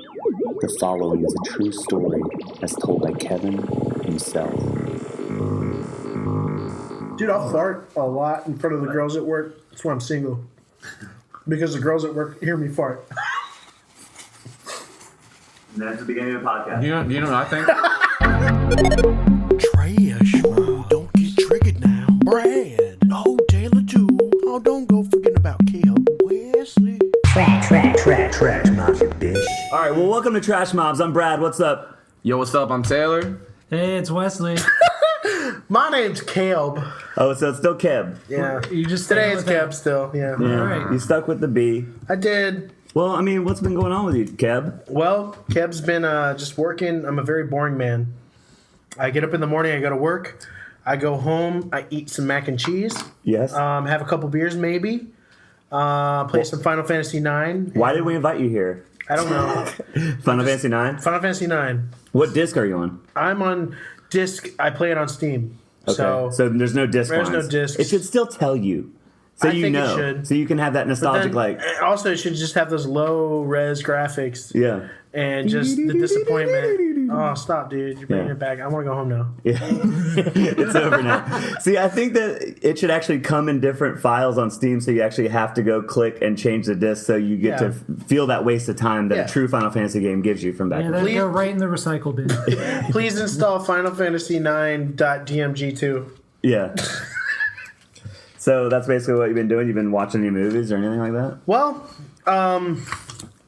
The following is a true story as told by Kevin himself. Dude, I'll fart a lot in front of the girls at work. That's why I'm single. Because the girls at work hear me fart. And that's the beginning of the podcast. You know what I think? Trash, bro. Don't get triggered now. Brad. Oh, Taylor too. Oh, don't go forgetting about Caleb Wesley. Trash mobs, you bitch. All right, well, welcome to Trash Mobs. I'm Brad. What's up? Yo, what's up? I'm Taylor. Hey, it's Wesley. My name's Caleb. Oh, so it's still Keb. Yeah. You just Today staying it's with Keb that? still. Yeah. Yeah. All right. You stuck with the B. I did. Well, I mean, what's been going on with you, Keb? Well, Keb's been just working. I'm a very boring man. I get up in the morning. I go to work. I go home. I eat some mac and cheese. Yes. Have a couple beers maybe. Play some Final Fantasy IX. Why did we invite you here? I don't know. Final Fantasy 9? Final Fantasy IX. What disc are you on? I'm on disc. I play it on Steam. Okay. So there's no disc there's lines. no discs. It should still tell you. So I you think it know. should. So you can have that nostalgic, Also, it should just have those low res graphics. Yeah. And just the disappointment. Oh, stop, dude. You're bringing Yeah. it back. I want to go home now. Yeah. It's over now. See, I think that it should actually come in different files on Steam, so you actually have to go click and change the disc so you get to feel that waste of time that Yeah. a true Final Fantasy game gives you from back Yeah, then. that'd go right in the recycle bin. Please install Final Fantasy IX.dmg2. Yeah. So that's basically what you've been doing? You've been watching any movies or anything like that? Well,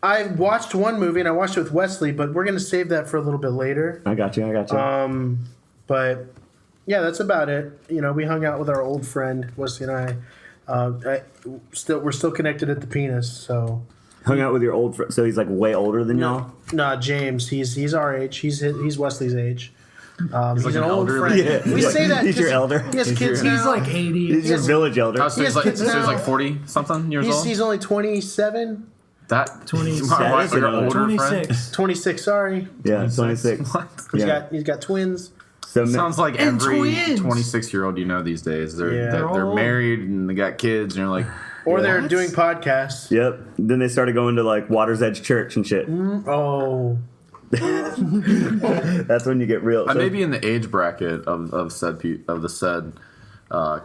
I watched one movie, and I watched it with Wesley, but we're going to save that for a little bit later. I got you. But, yeah, that's about it. You know, we hung out with our old friend, Wesley and I. We're still connected at the penis, so... Hung out with your old friend. So he's like way older than y'all? Nah, James. He's our age. He's Wesley's age. He's like an an old elderly- friend. Yeah. We say that He's your 'cause elder? He has kids now. He's like 80. He's your village elder. Oh, so He he's has like, kids so he's now. like 40-something years old? He's only 27? That 26. My wife, like, an That is older 26. 26, sorry. Yeah, 26. What? He's got twins. So Sounds like And every twins. 26-year-old you know these days. They're Yeah. they're They're all- married and they got kids, and you're like, Or they're What? doing podcasts. Yep. Then they started going to like Water's Edge Church and shit. Oh. That's when you get real. I So- may be in the age bracket of the said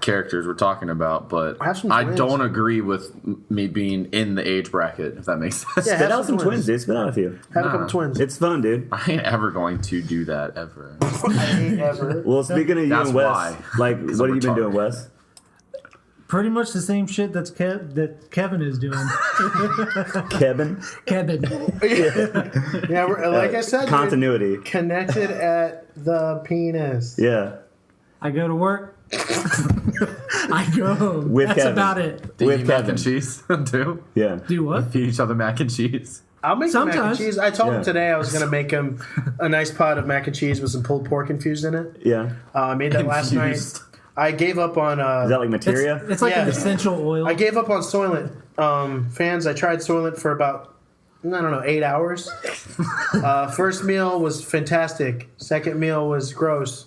characters we're talking about, but I have some I twins. don't agree with me being in the age bracket, if that makes sense. Yeah, Spit have out some twins, dude. Spit out a few. Have a couple twins. It's fun, dude. I ain't ever going to do that ever. I ain't ever. Well, speaking of you That's and Wes, why. like, what have I'm you been retarded. doing, Wes? Pretty much the same shit that Kevin is doing. Kevin? Kevin. Yeah, like I said, Continuity. dude, connected at the penis. Yeah. I go to work. I go home. With That's Kevin. about it. Do you With eat mac Kevin. and cheese too? Yeah. Do what? Feed each other mac and cheese. I'll make some mac and Sometimes. cheese. I told Yeah. him today I was going to make him a nice pot of mac and cheese with some pulled pork infused in it. Yeah. I made that last night. Infused. I gave up on... Is that like materia? It's like an Yeah. essential oil. I gave up on Soylent. Fans, I tried Soylent for about, 8 hours. First meal was fantastic. Second meal was gross.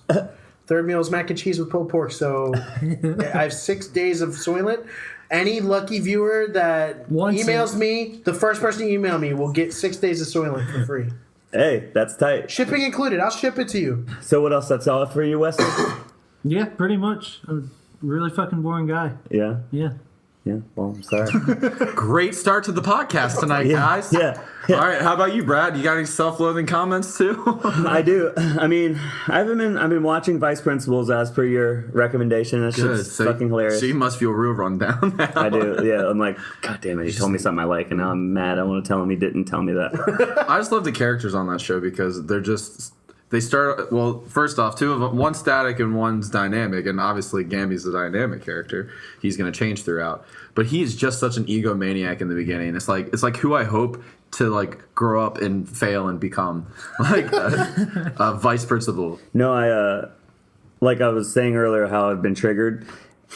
Third meal was mac and cheese with pulled pork. So I have 6 days of Soylent. Any lucky viewer that Wants emails it. me, the first person to email me will get 6 days of Soylent for free. Hey, that's tight. Shipping included. I'll ship it to you. So what else that's all for you, Wesley? Yeah, pretty much. I'm a really fucking boring guy. Yeah. Yeah. Yeah. Well, I'm sorry. Great start to the podcast tonight, Yeah. guys. Yeah. All right, how about you, Brad? You got any self-loathing comments too? I do. I mean, I've been watching Vice Principals as per your recommendation. That's just fucking hilarious. So you must feel real run down now. I do. Yeah. I'm like, God damn it. He told me something I like, and now I'm mad. I want to tell him he didn't tell me that. I just love the characters on that show because they're just... They start, well, first off, two of them, one's static and one's dynamic, and obviously Gamby's the dynamic character. He's going to change throughout. But he's just such an egomaniac in the beginning. It's like who I hope to like grow up and fail and become, like a vice principal. No, like I was saying earlier, how I've been triggered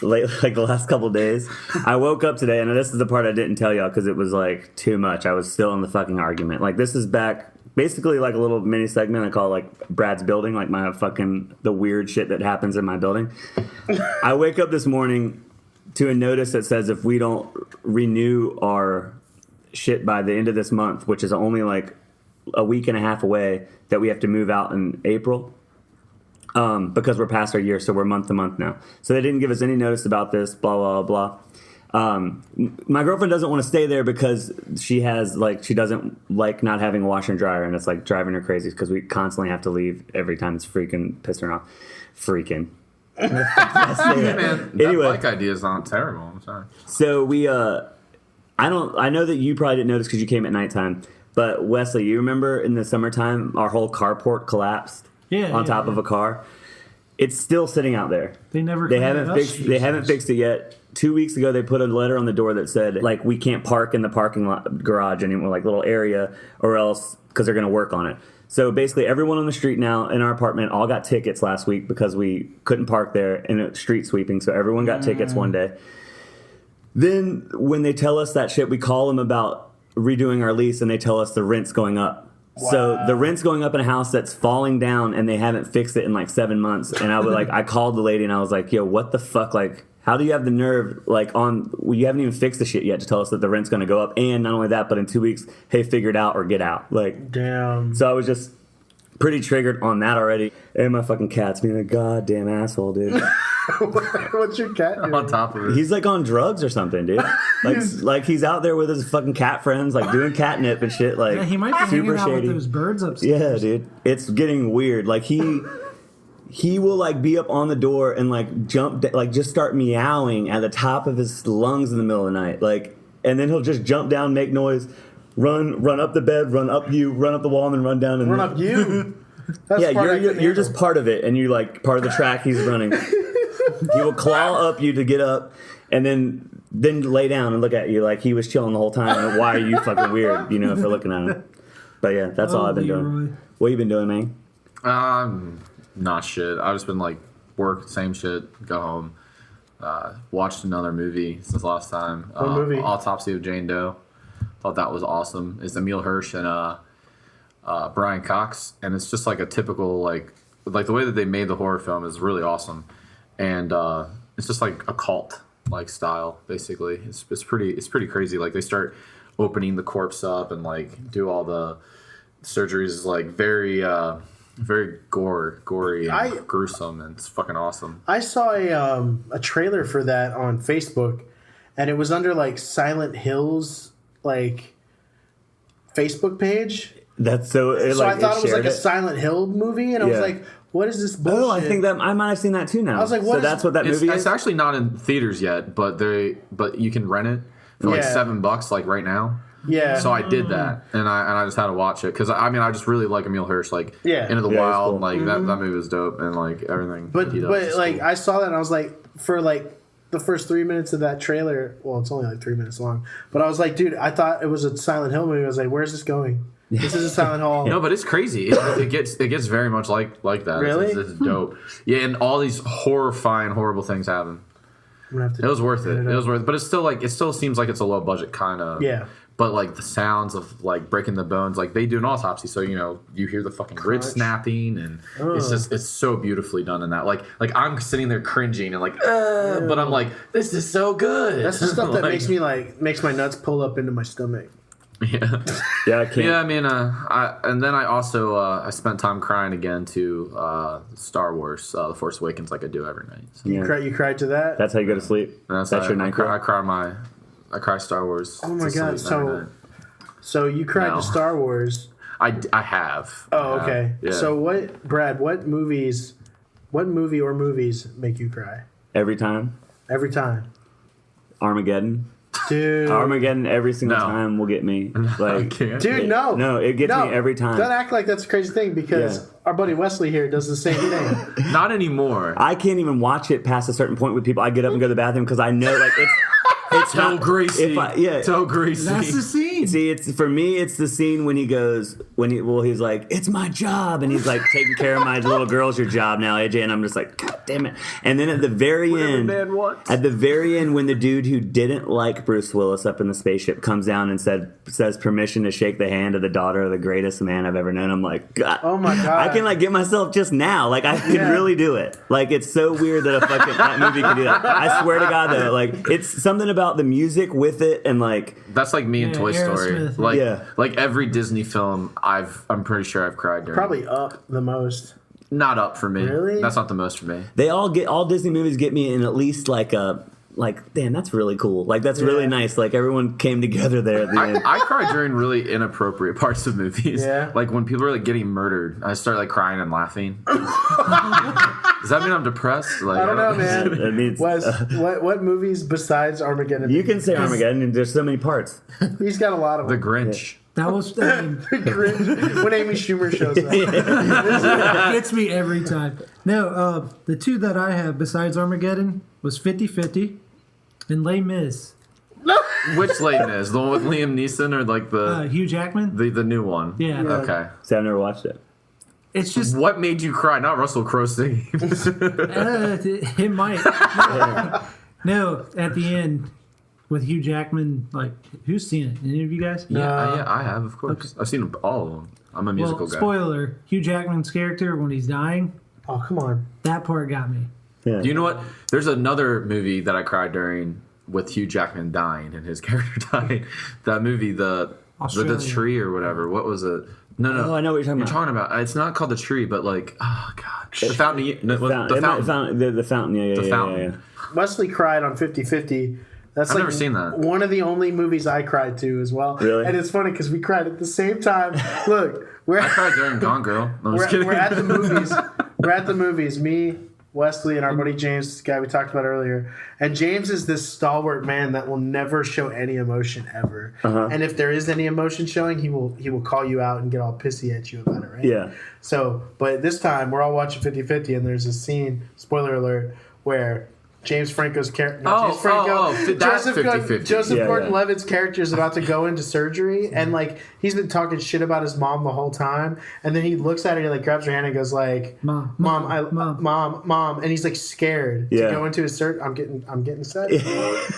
late, like the last couple days. I woke up today, and this is the part I didn't tell y'all because it was like too much. I was still in the fucking argument. Like this is back. Basically, like a little mini segment I call like Brad's building, like my fucking the weird shit that happens in my building. I wake up this morning to a notice that says if we don't renew our shit by the end of this month, which is only like a week and a half away that we have to move out in April. Because we're past our year, so we're month to month now. So they didn't give us any notice about this, blah, blah, blah. My girlfriend doesn't want to stay there because she doesn't like not having a washer and dryer, and it's like driving her crazy because we constantly have to leave every time. It's freaking pissing her off. Freaking. Man, that Anyway. bike idea is not terrible. I'm sorry. So we, I know that you probably didn't notice because you came at nighttime, but Wesley, you remember in the summertime, our whole carport collapsed on top of a car? It's still sitting out there. They haven't fixed it yet. 2 weeks ago, they put a letter on the door that said, like, we can't park in the parking lot garage anymore, like little area, or else because they're going to work on it. So basically, everyone on the street now in our apartment all got tickets last week because we couldn't park there in a street sweeping. So everyone got tickets one day. Then when they tell us that shit, we call them about redoing our lease, and they tell us the rent's going up. Wow. So the rent's going up in a house that's falling down, and they haven't fixed it in like 7 months. And I called the lady, and I was like, yo, what the fuck? Like, how do you have the nerve, you haven't even fixed the shit yet to tell us that the rent's going to go up? And not only that, but in 2 weeks, hey, figure it out or get out. Like, damn. So I was just pretty triggered on that already. And my fucking cat's being a goddamn asshole, dude. What's your cat doing? On top of it. He's like on drugs or something, dude. Like he's out there with his fucking cat friends, like doing catnip and shit. Like, Yeah, he might be super hanging out shady. with those birds upstairs. Yeah, dude. It's getting weird. Like he will like be up on the door and like just start meowing at the top of his lungs in the middle of the night. Like, and then he'll just jump down, make noise, run up the bed, run up the wall, and then run down and Run up you. That's yeah, the part I couldn't you're handle. just part of it, and you like part of the track he's running. He will claw up you to get up, and then lay down and look at you like he was chilling the whole time. And why are you fucking weird? You know, for looking at him. But yeah, that's all I've been doing. What you been doing, man? Not shit. I've just been like work, same shit, go home. Watched another movie since last time. What movie? Autopsy of Jane Doe. Thought that was awesome. It's Emil Hirsch and Brian Cox, and it's just like a typical like the way that they made the horror film is really awesome, and it's just like a cult like style basically. It's pretty crazy. Like they start opening the corpse up and like do all the surgeries, like very gory and gruesome, and it's fucking awesome. I saw a trailer for that on Facebook, and it was under like Silent Hills like Facebook page. That's so. So I thought it was like a Silent Hill movie, and I was like, "What is this bullshit?" Oh, I think that I might have seen that too now. I was like, so that's what that movie is. It's actually not in theaters yet, but you can rent it for like $7 like right now. Yeah. So I did that, and I just had to watch it because I just really like Emil Hirsch, like Into the Wild, cool. like that movie was dope, and like everything. But he does is like cool. I saw that, and I was like, for like the first 3 minutes of that trailer. Well, it's only like 3 minutes long, but I was like, dude, I thought it was a Silent Hill movie. I was like, where's this going? This is a Silent Hill. No, but it's crazy. It gets very much like that. Really? It's dope. Yeah, and all these horrible things happen. I'm gonna have to It was worth it. check It was worth it. But it's still like it still seems like it's a low budget kind of. Yeah. But like the sounds of like breaking the bones, like they do an autopsy, so you hear the fucking ribs snapping, and it's so beautifully done in that. Like I'm sitting there cringing and like, but I'm like, this is so good. That's the stuff that makes my nuts pull up into my stomach. Yeah. Yeah, I can't. Yeah, I mean, and then I also I spent time crying again to Star Wars, The Force Awakens, like I do every night. So. Yeah. You cried to that? That's how you go to sleep. That's your night. I cry Star Wars. Oh my to god! sleep every night. So you cried No. to Star Wars. I have. Oh, okay. Yeah. So what movie or movies make you cry Every time. every time? Armageddon. Dude. Armageddon every single No. time will get me. Like, can't. Dude, no. No, it gets me every time. Don't act like that's a crazy thing because our buddy Wesley here does the same thing. Not anymore. I can't even watch it past a certain point with people. I get up and go to the bathroom because I know like it's Toe not greasy. Toe greasy. That's the scene. See, it's for me. It's the scene when he's like, "It's my job," and he's like taking care of my little girl's your job now, AJ, and I'm just like, God damn it! And then at the very end, when the dude who didn't like Bruce Willis up in the spaceship comes down and says permission to shake the hand of the daughter of the greatest man I've ever known, I'm like, God, Oh my God. I can like get myself just now, like I can really do it. Like it's so weird that that movie can do that. I swear to God, though, like it's something about the music with it and like. That's like me in Toy Story. Aerosmith. Like every Disney film, I'm pretty sure I've cried during. Probably Up the most. Not Up for me. Really? That's not the most for me. They all Disney movies get me in at least damn, that's really cool. Like that's really nice. Like everyone came together there at the end. I cry during really inappropriate parts of movies. Yeah. Like when people are like getting murdered, I start like crying and laughing. Does that mean I'm depressed? Like, I don't know, man. It means, Wes, what movies besides Armageddon? you can say Armageddon, and there's so many parts. He's got a lot of The them. Grinch. That was I mean, Grinch, when Amy Schumer shows up. gets me every time. No, the two that I have besides Armageddon was 50-50 and Les Mis. Which Leighton is? The one with Liam Neeson or like the Hugh Jackman. the new one? Yeah. Okay. See, I've never watched it. It's just What made you cry? Not Russell Crowe singing. it might. No, at the end with Hugh Jackman. Like, who's seen it? Any of you guys? yeah, I have, of course. I've seen all of them. I'm a musical guy. Spoiler: Hugh Jackman's character when he's dying. Oh, come on. That part got me. Yeah. Do you know what? There's another movie that I cried during with Hugh Jackman dying and his character dying. That movie, the Australia. Tree or whatever. What was it? No. Oh, I know what you're You're talking talking about. It's not called The Tree, but like, oh god, the fountain. The Fountain. fountain. The fountain. Yeah, The Fountain. yeah. Wesley cried on 50-50. That's I've like never seen that. one of the only movies I cried to as well. Really? And it's funny because we cried at the same time. Look, I cried during Gone Girl. No, I'm just kidding. we're at the movies. We're at the movies. Me, Wesley, and our buddy James, this guy we talked about earlier. And James is this stalwart man that will never show any emotion ever. And if there is any emotion showing, he will call you out and get all pissy at you about it, right? Yeah. So, but this time we're all watching 50-50, and there's a scene, spoiler alert, where James Franco's character, That's 50-50. Joseph Yeah, Gordon-Levitt's character is about to go into surgery, and like he's been talking shit about his mom the whole time, and then he looks at her, and like grabs her hand and goes like, Mom, and he's like scared to go into his surgery. I'm getting set.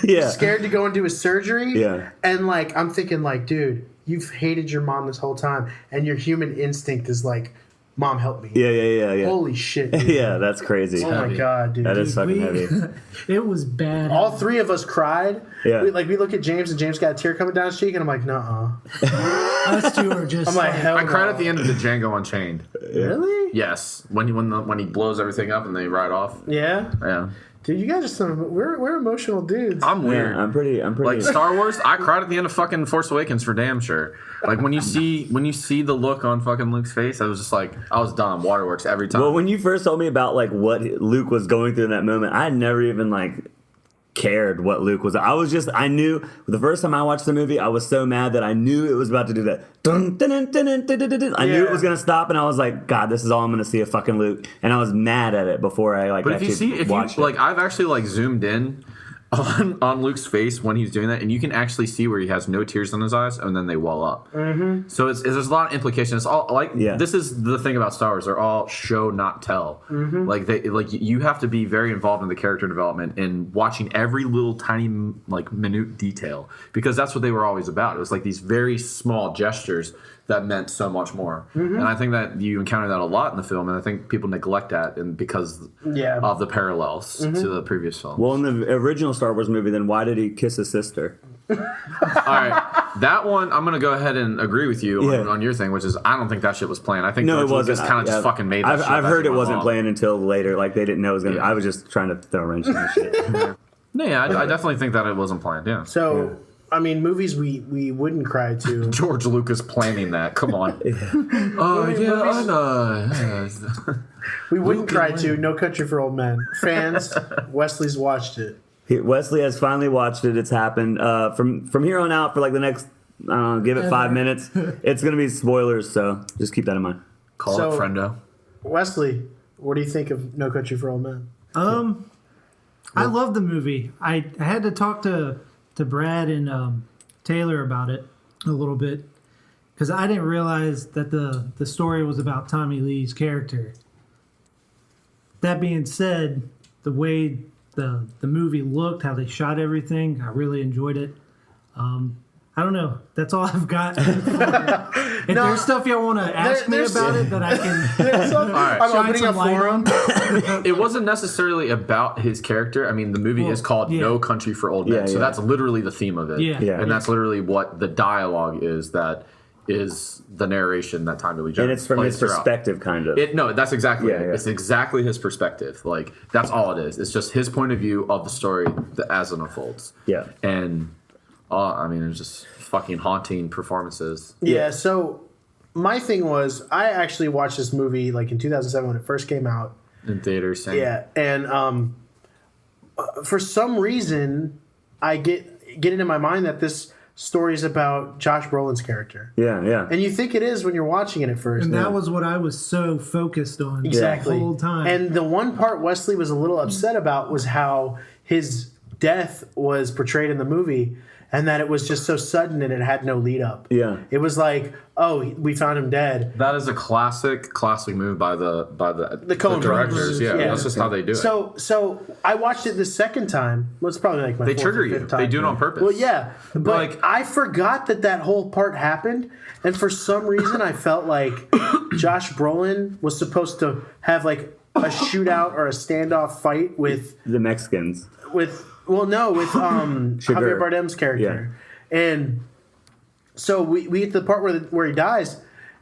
Yeah. Scared to go into his surgery. Yeah. And like I'm thinking like, dude, you've hated your mom this whole time, and your human instinct is like, Mom, help me. Yeah. Holy shit, dude. Yeah, that's crazy. Oh my god, dude. That is fucking heavy. It was bad. All three of us cried. Yeah. We look at James, and James got a tear coming down his cheek, and I'm like, nuh-uh. Us two are just. I'm like, hell I cried no. at the end of the Django Unchained. Really? Yes, when he blows everything up and they ride off. Yeah? Yeah, Dude, you guys are we're emotional dudes. I'm weird. Yeah, I'm pretty. Like Star Wars, I cried at the end of fucking Force Awakens for damn sure. Like when you see the look on fucking Luke's face, I was just like, I was done. Waterworks every time. Well, when you first told me about like what Luke was going through in that moment, I had never even like cared what Luke was. I knew the first time I watched the movie, I was so mad that I knew it was about to do that. Dun, dun, dun, dun, dun, dun, dun, dun. I knew it was gonna stop, and I was like, God, this is all I'm gonna see of fucking Luke. And I was mad at it before I like. But if actually you watched it. like, I've actually like zoomed in on Luke's face when he's doing that, and you can actually see where he has no tears in his eyes, and then they well up. Mm-hmm. So there's a lot of implications. It's all like this is the thing about Star Wars; they're all show not tell. Mm-hmm. Like you have to be very involved in the character development and watching every little tiny like minute detail because that's what they were always about. It was like these very small gestures that meant so much more. Mm-hmm. And I think that you encounter that a lot in the film, and I think people neglect that and because of the parallels to the previous film. well, in the original Star Wars movie, then why did he kiss his sister? All right, that one I'm gonna go ahead and agree with you on your thing, which is I don't think that shit was planned. I think No, George it wasn't. Lucas kind of just fucking made that. I've heard it wasn't planned. planned until later. Like they didn't know it was gonna. I was just trying to throw a wrench in the shit. Yeah, I definitely think that it wasn't planned. Yeah. So, I mean, movies we wouldn't cry to. George Lucas planning that. Come on. Oh yeah, I know. We wouldn't cry to No Country for Old Men. Fans, Wesley's watched it. Wesley has finally watched it. It's happened. From here on out for like the next, I don't know, give it 5 minutes. It's gonna be spoilers, so just keep that in mind. Call So- it friendo. Wesley, what do you think of No Country for Old Men? I love the movie. I had to talk to Brad and Taylor about it a little bit because I didn't realize that the story was about Tommy Lee's character. That being said, the way the movie looked, how they shot everything, I really enjoyed it. I don't know. That's all I've got. If there's stuff y'all want to ask me about it, that I can. I'm shine opening a some light forum. It wasn't necessarily about his character. I mean, the movie is called No Country for Old Men, so that's literally the theme of it. Yeah. Yeah. And that's literally what the dialogue is, that is the narration that Tommy Lee Jones And it's from plays his throughout. perspective, kind of. No, that's exactly Yeah, it. yeah. It's exactly his perspective. Like, that's all it is. It's just his point of view of the story as it unfolds. Yeah. And, I mean, it's just fucking haunting performances. Yeah, so my thing was, I actually watched this movie like in 2007 when it first came out. In theaters. Same. Yeah, and for some reason, I get it in my mind that this story is about Josh Brolin's character. Yeah, yeah. And you think it is when you're watching it at first. And that was what I was so focused on Exactly. the whole time. And the one part Wesley was a little upset about was how his death was portrayed in the movie, and that it was just so sudden and it had no lead up. Yeah. It was like, oh, we found him dead. That is a classic move by the Coen directors. brothers. Yeah, Yeah. that's just how they do it. So I watched it the second time. Well, it's probably like my They fourth trigger or you. fifth time. They do it on purpose. Well, yeah, but Like- I forgot that whole part happened, and for some reason I felt like Josh Brolin was supposed to have like a shootout or a standoff fight with The Mexicans. Javier Bardem's character, and so we get to the part where he dies,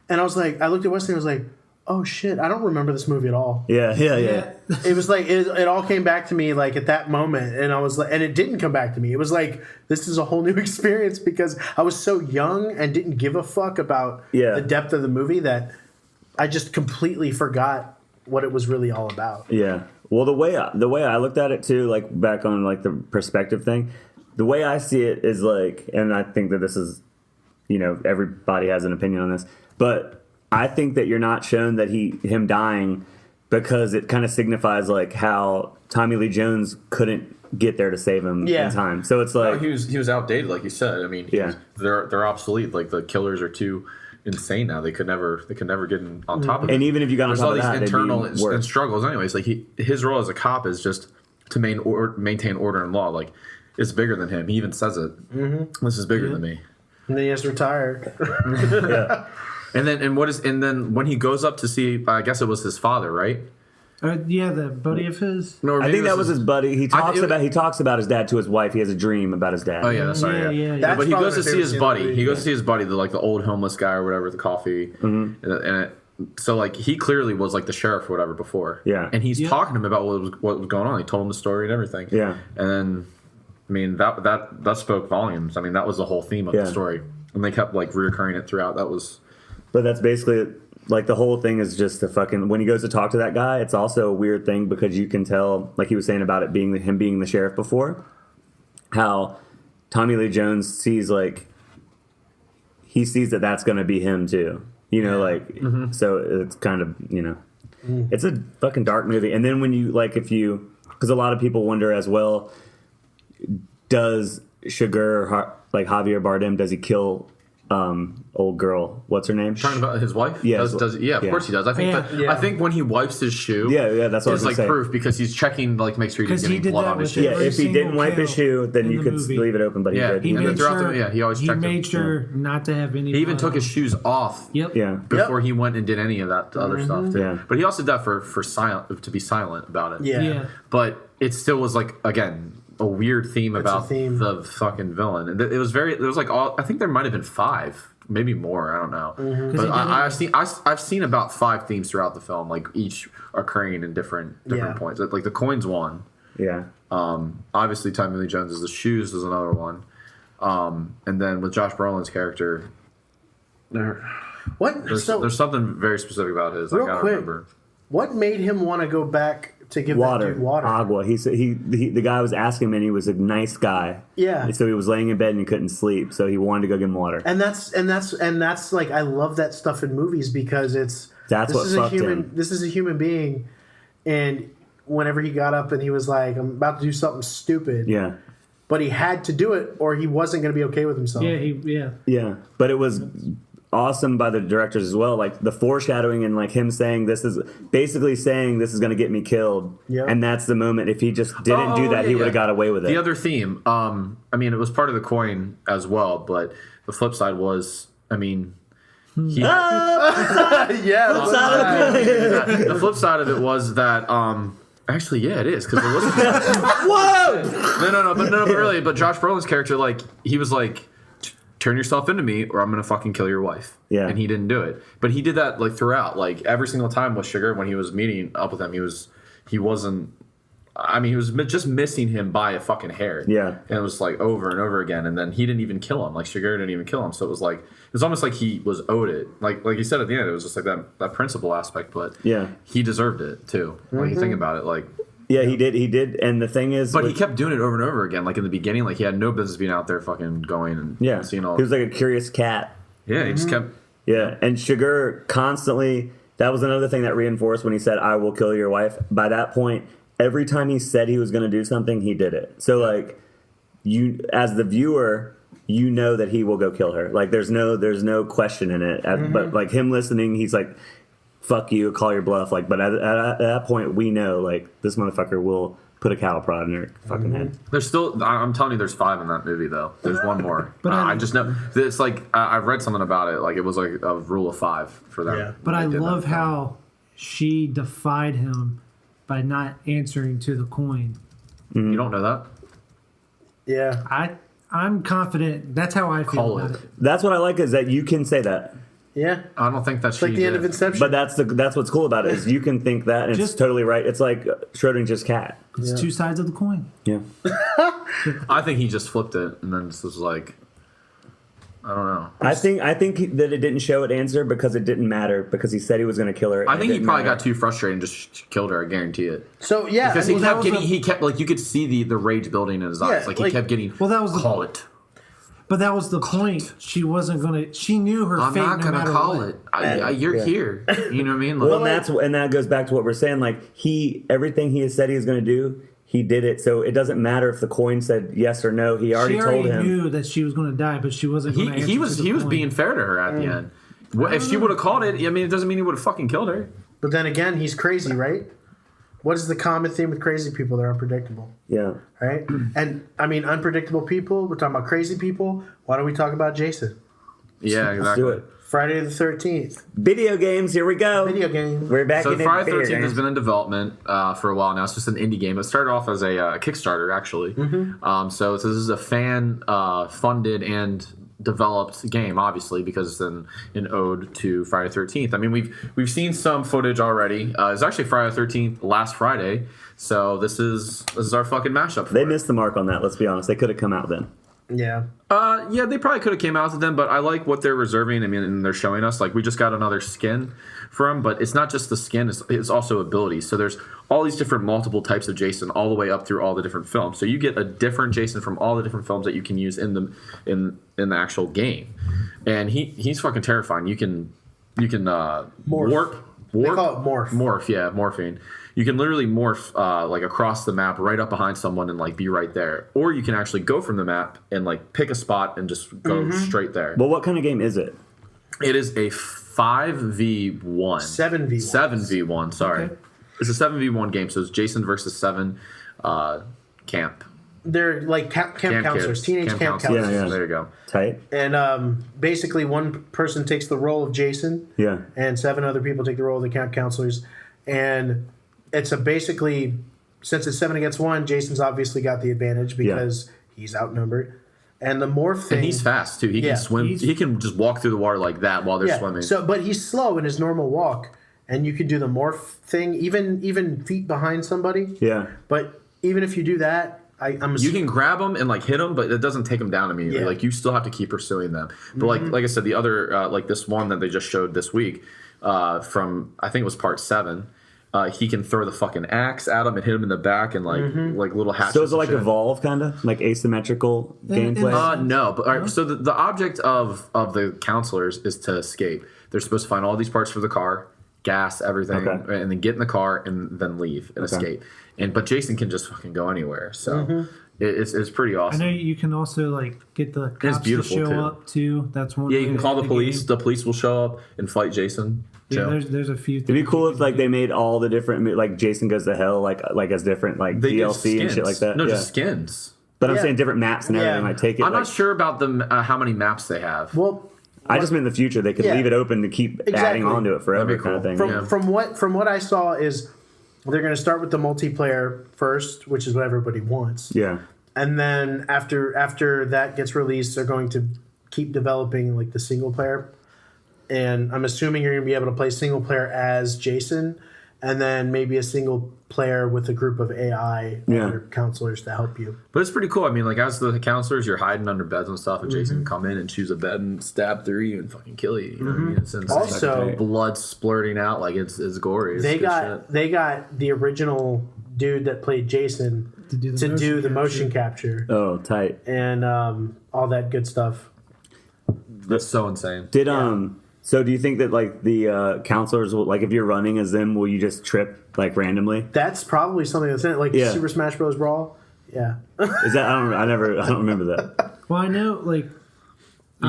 and I looked at Wesley and I was like, oh shit, I don't remember this movie at all. Yeah. It was like it all came back to me like at that moment, and I was like, and it didn't come back to me. It was like this is a whole new experience because I was so young and didn't give a fuck about the depth of the movie that I just completely forgot what it was really all about. Yeah. Well, the way I looked at it too, like back on like the perspective thing, the way I see it is like, and I think that this is, everybody has an opinion on this, but I think that you're not shown that him dying because it kind of signifies like how Tommy Lee Jones couldn't get there to save him in time. So it's like he was outdated, like you said. I mean, they're obsolete. Like the killers are too insane now. They could never get on top of it. And even if you got on There's top all of these that, internal they'd be worse. and struggles. Anyways, like his role as a cop is just to maintain order and law. Like it's bigger than him. He even says it. Mm-hmm. This is bigger than me. And then he has to retire. And then when he goes up to see, I guess it was his father, right? The buddy of his. No, I think that was his buddy. He talks it- about his dad to his wife. He has a dream about his dad. Oh yeah, that's right. Yeah. That's But he probably goes my to see favorite his scene buddy. in the movie. He goes to see his buddy, the old homeless guy or whatever, the coffee. Mm-hmm. So like he clearly was like the sheriff or whatever before. Yeah. And he's talking to him about what was going on. He told him the story and everything. Yeah. And then, I mean that spoke volumes. I mean that was the whole theme of the story, and they kept like reoccurring it throughout. But that's basically like the whole thing is just when he goes to talk to that guy, it's also a weird thing because you can tell, like he was saying about it being him being the sheriff before, how Tommy Lee Jones sees he sees that that's going to be him too. So it's kind of, it's a fucking dark movie. And then when you because a lot of people wonder as well, does Javier Bardem, does he kill old girl? What's her name? Talking about his wife? Yeah. Of course he does. I think when he wipes his shoe, that's what I was it's like gonna say. proof because he's checking, like, make sure he's 'Cause he getting did blood that on his with shoe. Yeah, every if he didn't single wipe his kill shoe, then in you the could movie. leave it open, but he Yeah, did. He And then made throughout sure. he always He checked made him. sure not to have any. He even blood took on his it. shoes off. Yep. Yeah. Before he went and did any of that other stuff too. Yeah. But he also did that for silent to be silent about it. Yeah. But it still was like, again, a weird theme about theme. the fucking villain. And it was there was like I think there might have been 5, maybe more, I don't know. Mm-hmm. But I've seen about 5 themes throughout the film, like each occurring in different points. Like the coin's one. Yeah. Obviously Tommy Lee Jones' the shoes is another one. And then with Josh Brolin's character, there's something very specific about his. I Real gotta quick, remember. what made him want to go back to give that dude water? Agua. He said the guy was asking him, and he was a nice guy. Yeah. So he was laying in bed and he couldn't sleep, so he wanted to go get him water. And that's like, I love that stuff in movies because That's what fucked him. This is a human being, and whenever he got up and he was like, I'm about to do something stupid. Yeah. But he had to do it or he wasn't going to be okay with himself. Yeah. But it was awesome by the directors as well, like the foreshadowing and like him saying this is going to get me killed. Yep. And that's the moment. If he just didn't do that, he would have got away with it. The other theme, I mean, it was part of the coin as well, but the flip side was, I mean, the flip side of it was that, actually, yeah, it is, because it wasn't. Whoa! No, but really, but Josh Brolin's character, like, he was like, turn yourself into me or I'm gonna fucking kill your wife. Yeah. And he didn't do it. But he did that like throughout. Like every single time with Sugar when he was meeting up with him, he was just missing him by a fucking hair. Yeah. And it was like over and over again. And then he didn't even kill him. Like Sugar didn't even kill him. So it was almost like he was owed it. Like you said at the end, it was just like that principle aspect. But Yeah. he deserved it too. When you think about it, like. Yeah, he did. And the thing is, But he kept doing it over and over again. Like in the beginning, like he had no business being out there fucking going and seeing all. He was like a curious cat. Yeah, he just kept. Yeah, and Sugar constantly. That was another thing that reinforced when he said, "I will kill your wife." By that point, every time he said he was going to do something, he did it. So like, you as the viewer, you know that he will go kill her. Like there's no question in it. But like him listening, he's like, fuck you, call your bluff. Like, but at that point, we know like this motherfucker will put a cattle prod in her fucking head. There's still. I'm telling you, there's 5 in that movie though. There's one more. But I just know it's like I've read something about it. Like it was like a rule of 5 for them. Yeah. But when I they did love that. how she defied him by not answering to the coin. You don't know that. Yeah. I'm confident. That's how I feel Call about it. it. That's what I like is that you can say that. Yeah. I don't think that's It's like the end of Inception. But that's what's cool about it is you can think that and it's Just- totally right. It's like Schrodinger's cat. It's two sides of the coin. Yeah. I think he just flipped it and then just was like, I don't know. I think that it didn't show it answer because it didn't matter because he said he was going to kill her. I think he probably got too frustrated and just killed her. I guarantee it. So yeah, Because I mean, he kept like you could see the rage building in his eyes. Yeah, Like like- he kept getting. Well, that was the- call it. But that was the point. She wasn't gonna. She knew her I'm fate. not no gonna matter call what. it. You're here. You know what I mean? Like, Well, and that goes back to what we're saying. Like everything he has said he was going to do, he did it. So it doesn't matter if the coin said yes or no. He already She told him. knew that she was going to die, but she wasn't. Going to he was being fair to her at the end. If she would have called it, I mean, it doesn't mean he would have fucking killed her. but then again, he's crazy, right? What is the common theme with crazy people? They're unpredictable, Yeah. right? And I mean, unpredictable people. We're talking about crazy people. Why don't we talk about Jason? Yeah, Let's exactly. do it. Friday the 13th. Video games. Here we go. Video game. We're back So in Friday video 13th has games. been in development for a while now. It's just an indie game. It started off as a Kickstarter, actually. So this is a fan funded and developed game, obviously, because it's an ode to Friday the 13th. I mean, we've seen some footage already. It's actually Friday the 13th last Friday. So this is our fucking mashup. They missed the mark on that. Let's be honest. They could have come out then. Yeah. Yeah, they probably could have came out with them, but I like what they're reserving. I mean, and they're showing us like we just got another skin for him, but it's not just the skin; it's also abilities. So there's all these different multiple types of Jason, all the way up through all the different films. So you get a different Jason from all the different films that you can use in the actual game, and he's fucking terrifying. You can warp. They call it morph. Yeah, morphine. You can literally morph like across the map, right up behind someone, and like be right there. Or you can actually go from the map and like pick a spot and just go straight there. Well, what kind of game is it? It is a 5v1. 7v1. 7v1. Sorry, Okay. it's a 7v1 game. So it's Jason versus 7 camp. They're like camp counselors, kids. teenage camp counselors. counselors. Yeah. There you go. Tight. And basically, one person takes the role of Jason, Yeah. and 7 other people take the role of the camp counselors. And it's basically, since it's 7 against 1, Jason's obviously got the advantage because he's outnumbered. And the morph thing, And he's fast too. He Yeah, can swim. He can just walk through the water like that while they're swimming. So, but he's slow in his normal walk, and you can do the morph thing, even feet behind somebody. Yeah. But even if you do that, I'm You can grab them and like hit them, but it doesn't take them down immediately. Yeah. Like you still have to keep pursuing them. But like I said, the other like this one that they just showed this week from I think it was part 7. He can throw the fucking axe at him and hit him in the back and like little hatchets. So is it and like shit. Evolve kind of like asymmetrical gameplay? No, but all right, so the object of the counselors is to escape. They're supposed to find all these parts for the car, gas, everything, Okay. and then get in the car and then leave and escape. But Jason can just fucking go anywhere. So it's pretty I awesome. know you can also like get the cops to beautiful, show too. up too. That's one. Yeah, way you can to call the hit police. game. The police will show up and fight Jason. Yeah, Joe. there's a few. It'd be cool if like they made all the different like Jason Goes to Hell like as different like They did DLC and shit skins. like that. No, yeah. just skins. But I'm Yeah. saying different maps and everything. Yeah. Like take it. I'm like, not sure about how many maps they have. well. I just meant in the future they could Yeah. leave it open to keep adding Exactly. on to it forever That'd be kind of cool. thing. From yeah. from what I saw is they're going to start with the multiplayer first, which is what everybody wants, Yeah. and then after that gets released, they're going to keep developing like the single player, and I'm assuming you're gonna be able to play single player as Jason, and then maybe a single player with a group of AI or counselors to help you. But it's pretty cool. I mean, like as the counselors, you're hiding under beds and stuff, and Jason can come in and choose a bed and stab through you and fucking kill you. You know what I mean? It's insane. Also, blood splurting out like it's gory. It's they good got shit. they got the original dude that played Jason To do the motion capture Oh, tight. and all that good stuff. That's so insane. Did So do you think that like the counselors will, like if you're running as them, will you just trip like randomly? That's probably something that's in it, like Super Smash Bros. Brawl. Yeah. Is that I don't remember that. Well, I know, like, You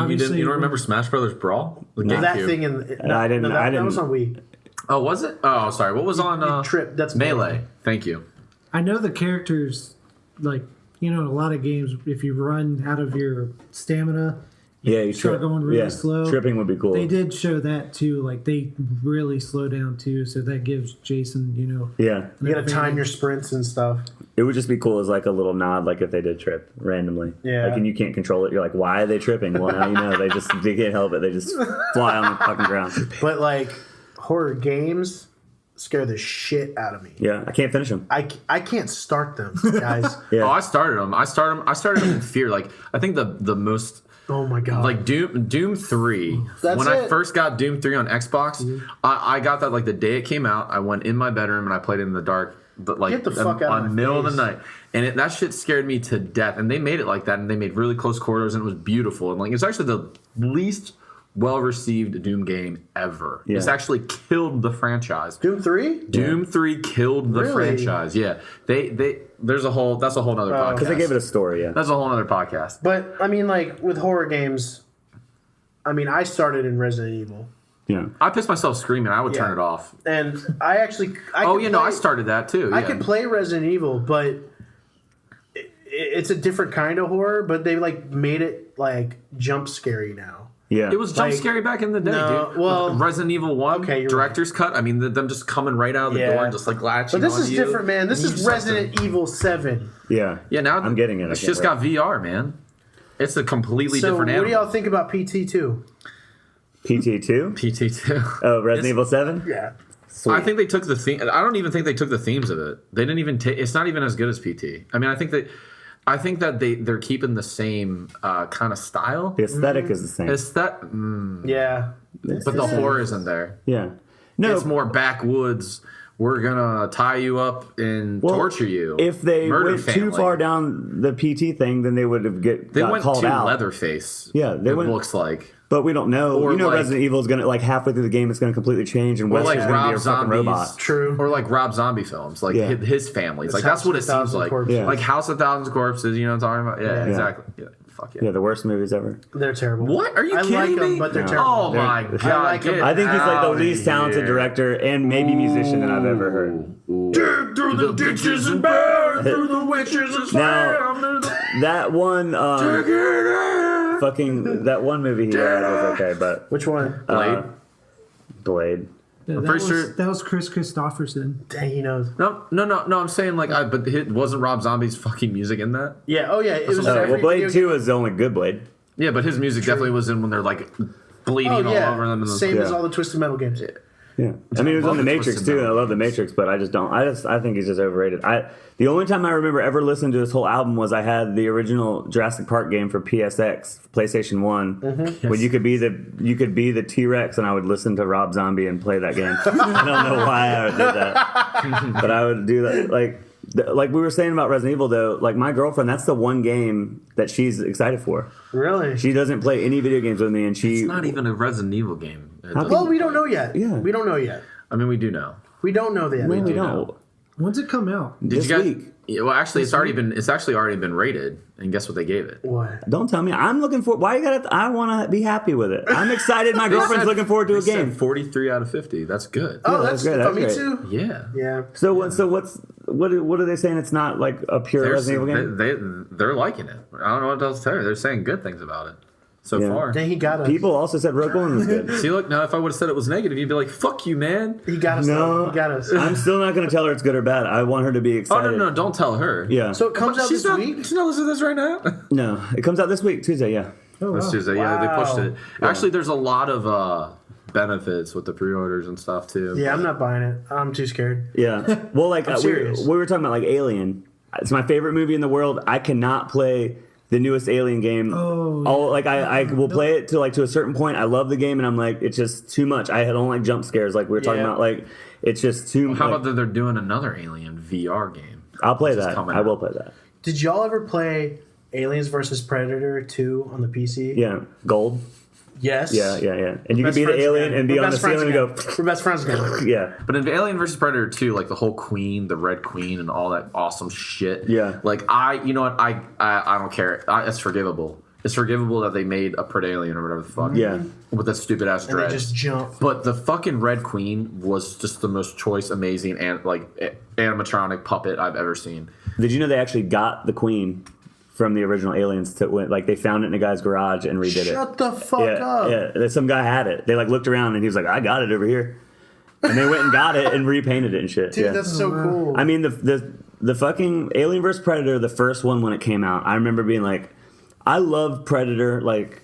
obviously, don't remember Smash Brothers Brawl? The That GameCube. thing in I didn't. that was on Wii. Oh, was it? Oh, sorry. What was on Trip. That's Melee? Thank you. I know the characters, like, you know, in a lot of games, if you run out of your stamina, Yeah, you start going really slow. Tripping would be cool. They did show that too. Like, they really slow down too, so that gives Jason, you know. Yeah, You gotta time your sprints and stuff. it would just be cool as like a little nod, like if they did trip randomly. Yeah. Like, and you can't control it. You're like, why are they tripping? Well, now you know. They can't help it. They just fly on the fucking ground. But like horror games scare the shit out of me. Yeah, I can't finish them. I can't start them, guys. Yeah. Oh, I started them. I started them in fear. Like I think the most Oh my god. like Doom 3. That's when I it. first got Doom 3 on Xbox, I got that like the day it came out. I went in my bedroom and I played it in the dark, but like Get the fuck out of my middle face. of the night. And that shit scared me to death. And they made it like that, and they made really close corridors, and it was beautiful. And like it's actually the least well-received Doom game ever. Yeah. It's actually killed the franchise. Doom 3? Doom 3 killed the Really? franchise. Yeah. That's a whole nother podcast. Because they gave it a story. Yeah. That's a whole nother podcast. But I mean, like with horror games, I mean, I started in Resident Evil, Yeah. I pissed myself screaming. I would Yeah. turn it off. and I actually I started that too. I yeah. could play Resident Evil, but it's a different kind of horror. But they like made it like jump scary now. Yeah. It was jump Like, scary back in the day, no, dude. well, With Resident Evil 1 okay, you're director's cut. I mean, them just coming right out of the Yeah. door and just like latching But this on is you. different, man. This And you is just have to- Resident Evil 7. Yeah. Yeah, now I'm getting it. It's I just can't got VR, man. It's a completely So, different what animal. do y'all think about PT2? PT2. PT2. Oh, Resident Evil 7. Yeah. Sweet. I think they took the theme. I don't even think they took the themes of it. They didn't even take. It's not even as good as PT. I mean, I think that they're keeping the same kind of style. the aesthetic is the same. It's that, Yeah. but the horror isn't there. Yeah. No. It's more backwoods. We're gonna tie you up and Well, torture you. If they Murder went too family. far down the PT thing, then they would have they got went called to out. Leatherface. Yeah, they it went- looks like. But we don't know. Or You know, like- Resident Evil is gonna like halfway through the game, it's gonna completely change, and Or Wesker's like gonna be Rob a fucking Zombie's robot. True. Or like Rob Zombie films, like Yeah. his families. Like House that's what of it a seems Thousand like. Corpses. Yeah. Like House of Thousand Corpses. You know what I'm talking about? Yeah, Yeah. exactly. Yeah, fuck yeah. Yeah, the worst movies ever. They're terrible. What are you I kidding like me? them, but they're No. terrible. Oh my They're- god! like 'em. get I think he's like the outta least talented here. director and maybe musician that I've ever heard. Through the ditches and bare, through the witches and Now, that one, fucking that one movie he had was okay, but Which one? Blade. Blade. Yeah, pretty sure- that was Chris Christopherson. Dang, he knows. No. I'm saying like, but it wasn't Rob Zombie's fucking music in that. Yeah. Oh, yeah. It was. Well, every Blade video 2 is the only good Blade. Yeah, but his music definitely was in when they're like bleeding Oh, yeah. all over them. And Same as Yeah. all the Twisted Metal games. Yeah, I mean, he was love on the the Matrix Twisted too, and I Metal. love the Matrix, but I think he's just overrated. The only time I remember ever listening to this whole album was I had the original Jurassic Park game for PSX, PlayStation 1, where you could be the T-Rex, and I would listen to Rob Zombie and play that game. I don't know why I did that, but I would do that. Like we were saying about Resident Evil, though, like my girlfriend, that's the one game that she's excited for. Really? She doesn't play any video games with me, and she. It's not even a Resident Evil game. Well, we don't know yet. Yeah. We don't know yet. I mean, we do know. We don't know that. No, we do don't. know. When's it come out? Did This you guys? week. Yeah, well, actually, it's actually already been rated, and guess what they gave it? What? Don't tell me. I'm looking for. Why you gotta? I want to be happy with it. I'm excited. My girlfriend's looking forward to a They said game. 43 out of 50. That's good. Oh, that's that's great, that's great. Famitsu? Yeah. Yeah. So what are they saying? It's not like a pure Resident Evil game. They're liking it. I don't know what else to tell you. They're saying good things about it so Yeah. far. Dang, he got us. People also said Rogue One was good. See, look, now if I would have said it was negative, you'd be like, fuck you, man. He got us. No. though. He got us. I'm still not going to tell her it's good or bad. I want her to be Oh, excited. no, don't tell her. Yeah. So it comes out She's this not, week? she's not listening to this right now. No, it comes out this week, Tuesday. Yeah. Oh, That's wow. Tuesday. Yeah, they pushed it. Yeah. Actually, there's a lot of benefits with the pre-orders and stuff too. Yeah, I'm not buying it. I'm too scared. Yeah. Well, like we serious. were talking about like Alien. It's my favorite movie in the world. I cannot play the newest Alien game. Oh, yeah. All like I will play it to a certain point. I love the game, and I'm like, it's just too much. I don't like jump scares. Like we were talking Yeah. about. Like it's just too. How like, about that they're doing another Alien VR game? I'll play Which is that. coming I will out. play that. Did y'all ever play Aliens vs Predator 2 on the PC? Yeah, gold. Yes. Yeah. And you can Best be the friends alien again. and be We're on the best friends ceiling and again. go. We're best friends again. Yeah. But in Alien vs Predator 2, like the whole Queen, the Red Queen, and all that awesome shit. Yeah. Like you know what? I don't care. It's forgivable. It's forgivable that they made a Predalien or whatever the fuck. Yeah. With that stupid ass And they dread. just jump. But the fucking Red Queen was just the most choice, amazing, and animatronic puppet I've ever seen. Did you know they actually got the queen from the original Aliens to win? Like they found it in a guy's garage and redid it. Shut the fuck Yeah, up. yeah. Some guy had it. They like looked around and he was like, "I got it over here," and they went and got it and repainted it and shit. Dude, yeah. that's so cool. I mean, the fucking Alien vs Predator, the first one when it came out, I remember being like, I loved Predator. Like,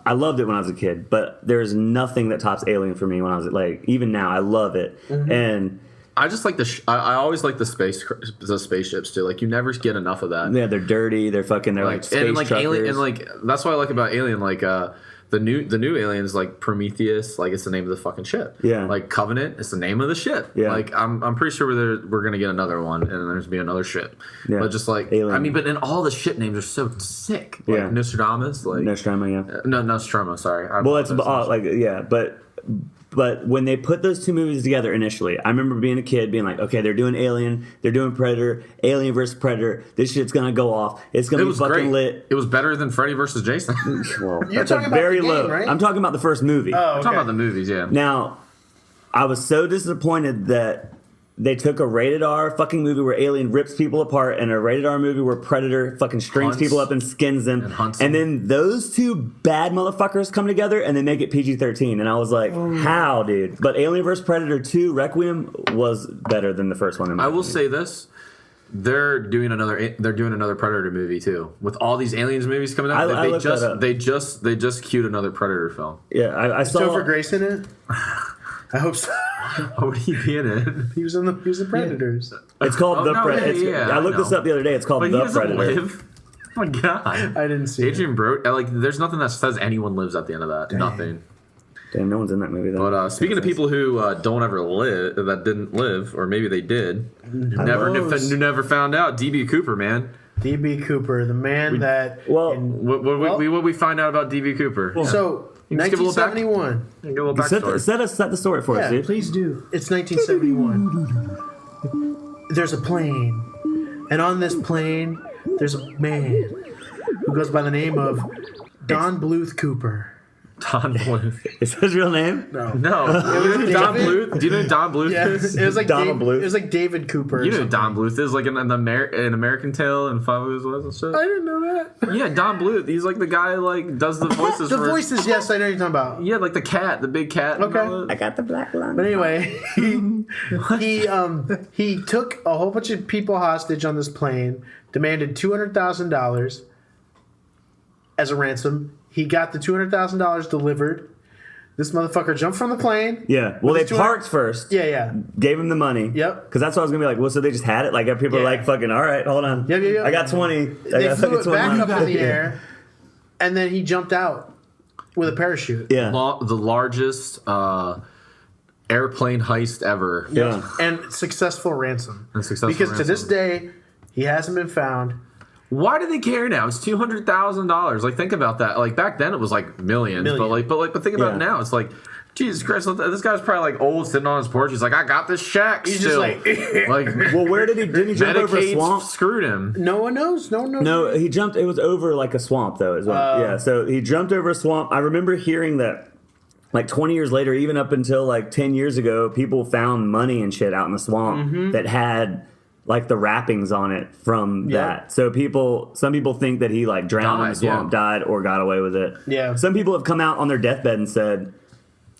I loved it when I was a kid, but there's nothing that tops Alien for me when I was like, even now, I love it. And I just like I always like the spaceships too. Like you never get enough of that. yeah, they're dirty. They're fucking. They're like space and like truckers. Alien, and like that's what I like about Alien. Like the new Aliens, like Prometheus, like it's the name of the fucking ship. Yeah. Like Covenant, it's the name of the ship. Yeah. Like I'm pretty sure we're gonna get another one, and then there's gonna be another ship. Yeah. But just like Alien. I mean, but then all the ship names are so sick. Like Yeah. Nostradamus, like Nostromo, yeah. no Nostromo. Sorry. Well, it's like yeah, but when they put those two movies together initially, I remember being a kid being like, okay, they're doing Alien, they're doing Predator, Alien versus Predator. This shit's gonna go off. It's gonna It be was fucking great. lit. It was better than Freddy versus Jason. Well, You're that's a talking about very the game, low. right? I'm talking about the first movie. Oh, I'm okay. talking about the movies, yeah. Now, I was so disappointed that they took a rated R fucking movie where Alien rips people apart and a rated R movie where Predator fucking strings Hunts. people up and skins them. And hunts And them. then those two bad motherfuckers come together and they make it PG-13. And I was like, how, dude? But Alien vs. Predator 2 Requiem was better than the first one. In my I will opinion. say this. They're doing another Predator movie too. With all these Aliens movies coming out, I looked that up. they just queued another Predator film. Yeah, I saw. Topher Grace in it? I hope so. Oh, would he be in it? He was the Predators. It's called Oh, The no, Predator. yeah, I looked I this know. up the other day. It's called But he The doesn't Predator. live. Oh my god. I didn't see Adrian Brody, like, there's nothing that says anyone lives at the end of that. Nothing. Damn, no one's in that movie though. But speaking of people who don't ever live, that didn't live, or maybe they did, who never found out. DB Cooper, man. D.B. Cooper, the man that. Well, What we find out about DB Cooper? So, You can just give a little back- 1971. Give a little backstory. set the story for us, Yeah, dude. Please do. It's 1971. There's a plane. And on this plane, there's a man who goes by the name of Don Bluth Cooper. Don Bluth. Is that his real name? No. No. You know who Don David? Bluth? Do you know who Don Bluth Yeah, is? it was like Donald Bluth. It was like David Cooper. You or know who something. Don Bluth is, like in American Tail and Five O's was and shit. I didn't know that. Yeah, Don Bluth. He's like the guy like does the voices. The for, voices, yes, I know what you're talking about. Yeah, like the cat, the big cat. and Okay. all that. I got the black lung. But anyway, he took a whole bunch of people hostage on this plane, demanded $200,000 as a ransom. He got the $200,000 delivered. This motherfucker jumped from the plane. Yeah. Well, they With his parked first. Yeah. Gave him the money. Yep. Because that's what I was gonna be like. Well, so they just had it. Like people are Yeah. like, fucking, all right, hold on. Yeah. I got 20. They flew it back up in the air, and then he jumped out with a parachute. Yeah. The largest airplane heist ever. Yeah. And successful ransom. And successful because to ransom. this day, he hasn't been found. Why do they care now? It's $200,000. Like, think about that. Like back then, it was like millions. But think about it now. It's like, Jesus Christ, this guy's probably like old, sitting on his porch. He's like, I got this shack He's still. just like, Well, where didn't he jump over a Medicaid swamp? screwed him. no one knows. No one knows. No, he jumped. It was over like a swamp, though. Is what, yeah, so he jumped over a swamp. I remember hearing that, like 20 years later, even up until like 10 years ago, people found money and shit out in the swamp that had like the wrappings on it from that. So some people think that he like drowned in the Died, swamp, died, or got away with it. Yeah. Some people have come out on their deathbed and said,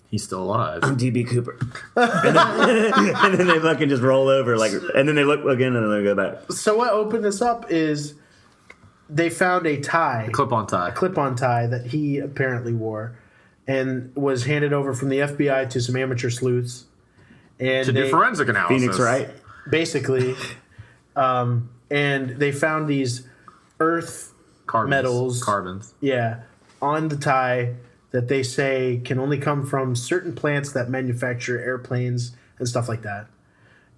He's still alive. I'm DB Cooper. and then they fucking just roll over, like, and then they look again and then they go back. So what opened this up is they found a tie, Clip-on tie. clip-on tie that he apparently wore, and was handed over from the FBI to some amateur sleuths. And To do forensic analysis. Phoenix, right? basically, and they found these earth metals, Carbons. yeah, on the tie that they say can only come from certain plants that manufacture airplanes and stuff like that.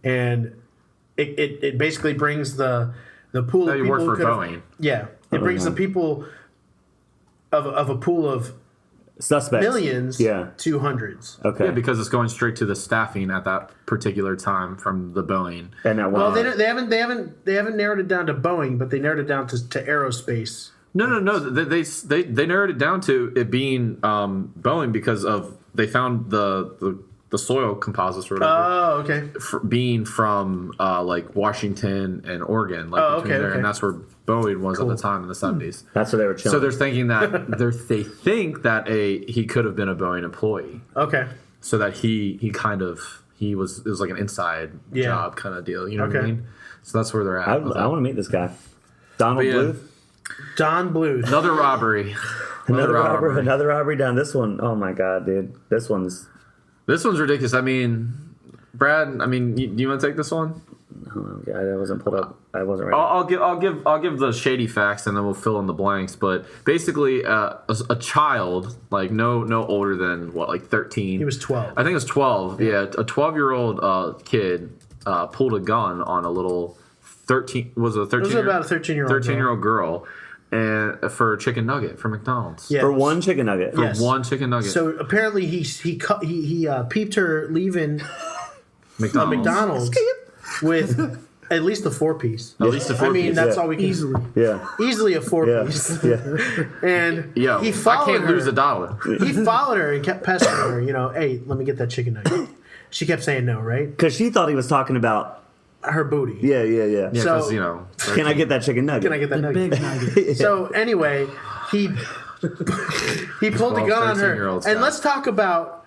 And it basically brings the pool Now of you people work who for could've- Boeing. Yeah, it brings the people of a pool of Suspects. millions Yeah. to hundreds. Okay. Yeah, because it's going straight to the staffing at that particular time from the Boeing. and that Well, one. they haven't narrowed it down to Boeing, but they narrowed it down to aerospace. No. They narrowed it down to it being Boeing because of they found the soil composites or whatever Oh, okay. being from like Washington and Oregon, like Oh, between okay, there, okay. and that's where Boeing was at the time in the 70s. That's where they were chilling. So they're thinking that they think that he could have been a Boeing employee, Okay. so that it was like an inside Yeah. job kind of deal. You know what I Okay. mean? So that's where they're at. I with that. want to meet this guy. Donald But yeah. Bluth. Don Bluth. Another robbery. Another robbery down. This one, oh my god, dude. This one's. This one's ridiculous. I mean, Brad. I mean, do you want to take this one? Oh, God, I wasn't pulled up. I wasn't ready. I'll give the shady facts, and then we'll fill in the blanks. But basically, a child, like no older than what, like 13. He was 12. I think it was 12. Yeah, a 12-year-old kid pulled a gun on a little 13. Was it a 13? It was about a 13-year-old. 13-year-old girl, and for a chicken nugget from McDonald's. Yeah. For one chicken nugget. Yeah. Yes. One chicken nugget. So apparently he peeped her leaving McDonald's with at least a 4-piece. At least a I 4-piece. mean, that's Yeah. all we can Yeah. easily a Yeah. 4-piece. Yeah. And Yo, he I followed can't her. lose $1. He followed her and kept pestering her. Hey, let me get that chicken nugget. She kept saying no, right? Because she thought he was talking about. Her booty. Yeah. Yeah, So- because Can I get that chicken nugget? Can I get that The nugget? big nugget. So anyway, he pulled the gun on her. 13-year-olds, And guys. let's talk about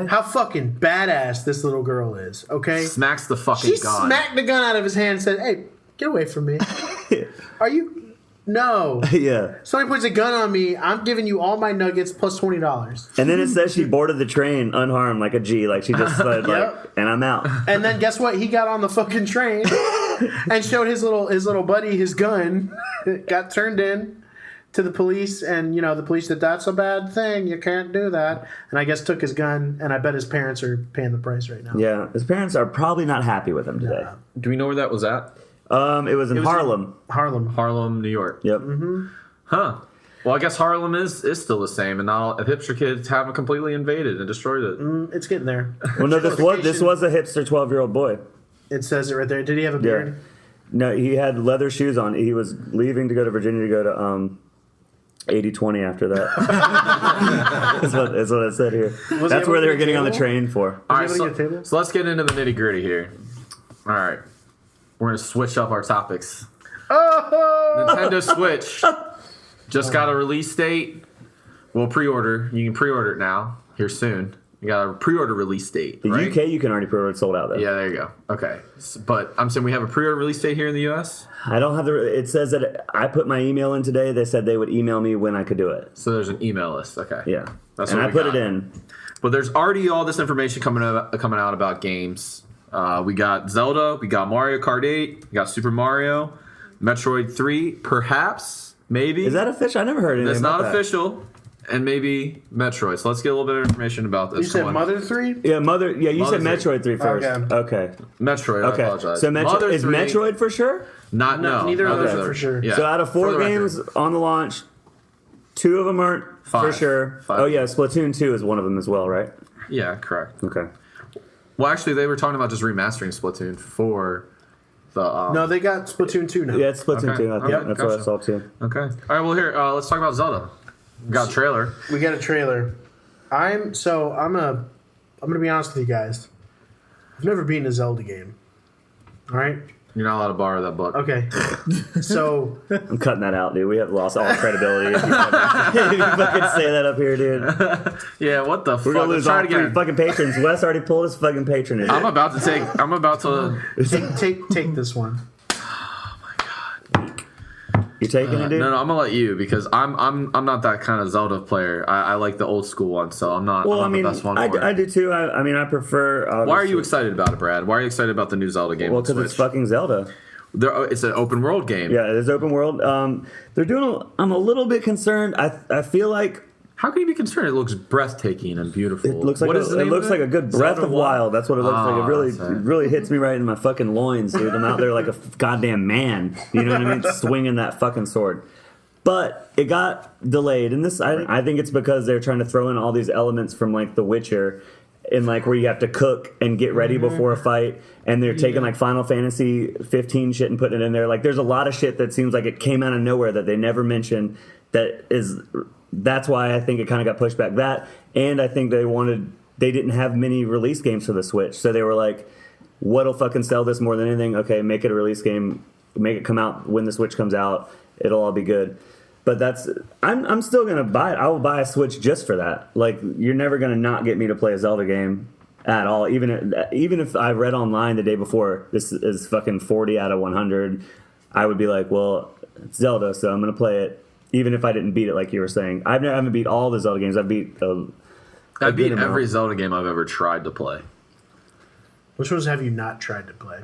how fucking badass this little girl is. Okay, smacks the fucking she gun. smacked the gun out of his hand and said, "Hey, get away from me." Are you? No. Yeah. Somebody puts a gun on me. I'm giving you all my nuggets plus $20. And then it says she boarded the train unharmed, like a G, like she just said, Yep. and I'm out. And then guess what? He got on the fucking train and showed his little buddy his gun. Got turned in to the police, and the police said that's a bad thing. You can't do that. And I guess took his gun, and I bet his parents are paying the price right now. Yeah, his parents are probably not happy with him today. Do we know where that was at? It was in was Harlem. Harlem. Harlem, New York. Yep. Huh. Well, I guess Harlem is still the same, and not all hipster kids haven't completely invaded and destroyed it. It's getting there. Well, no, this was a hipster 12-year-old boy. It says it right there. Did he have a beard? No, he had leather shoes on. He was leaving to go to Virginia to go to 80-20 after that. that's what it said here. Was That's he where able they to were getting get on the table? train for. All right, able to get a table? so let's get into the nitty gritty here. All right, we're gonna switch up our topics. Oh! Nintendo Switch just got a release date. Well, pre-order. You can pre-order it now. Here soon. You got a pre-order release date. The right? UK, you can already pre-order. It's sold out, though. Yeah, there you go. Okay, but I'm saying we have a pre-order release date here in the US. I don't have the... It says that I put my email in today. They said they would email me when I could do it. So there's an email list. Okay. Yeah. That's and what I we put got. it in. But there's already all this information coming out about games. We got Zelda, we got Mario Kart 8, we got Super Mario, Metroid 3, perhaps, maybe. Is that official? I never heard anything That's about not that. official. And maybe Metroid. So let's get a little bit of information about this. You said one. Mother 3? Yeah, you said Mother Metroid 3 first. Okay. Okay. Metroid, I Okay. apologize. So Mother is 3, Metroid for sure? Not, No, no. neither of no, those there's are for sure. Yeah. So out of 4 For the games record. on the launch, 2 of them aren't for 5. sure. 5. Oh yeah, Splatoon 2 is one of them as well, right? Yeah, correct. Okay. Well, actually, they were talking about just remastering Splatoon for the... No, they got Splatoon 2 now. Yeah, it's Splatoon Okay. 2. I think Yep, that's what I gotcha. saw too. Okay. All right, well, here, let's talk about Zelda. We got a trailer. We got a trailer. I'm gonna be honest with you guys. I've never beaten a Zelda game. All right. You're not allowed to borrow that book. Okay. So I'm cutting that out, dude. We have lost all credibility. If you fucking say that up here, dude. Yeah, what the fuck? We're gonna Let's lose try all it 3 again. fucking patrons. Wes already pulled his fucking patronage. I'm about to... take this one. You taking it, dude? No, I'm gonna let you because I'm not that kind of Zelda player. I like the old school one, so I'm not. Well, I'm not the best one for it. I do too. I mean, I prefer. Why are you excited about it, Brad? Why are you excited about the new Zelda game? Well, on because it's Switch? fucking Zelda. It's an open world game. Yeah, it is open world. They're doing. I'm a little bit concerned. I feel like How can you be concerned? It looks breathtaking and beautiful. it looks like What is the it name looks of like a good Breath Zelda of Wild. That's what it looks like. It really that's it. it really hits me right in my fucking loins, dude. I'm out there like a goddamn man. You know what I mean? Swinging that fucking sword. But it got delayed, and this I think it's because they're trying to throw in all these elements from like The Witcher, and like where you have to cook and get ready before a fight, and they're taking like Final Fantasy 15 shit and putting it in there. Like there's a lot of shit that seems like it came out of nowhere that they never mentioned. That's why I think it kind of got pushed back. That, and I think they didn't have many release games for the Switch, so they were like, what'll fucking sell this more than anything? Okay, make it a release game, make it come out when the Switch comes out. It'll all be good. But I'm still gonna buy it. I will buy a Switch just for that. Like you're never gonna not get me to play a Zelda game at all. Even if I read online the day before this is fucking 40 out of 100, I would be like, well, it's Zelda, so I'm gonna play it. Even if I didn't beat it, like you were saying, I haven't beat all the Zelda games. I beat every Zelda game I've ever tried to play. Which ones have you not tried to play?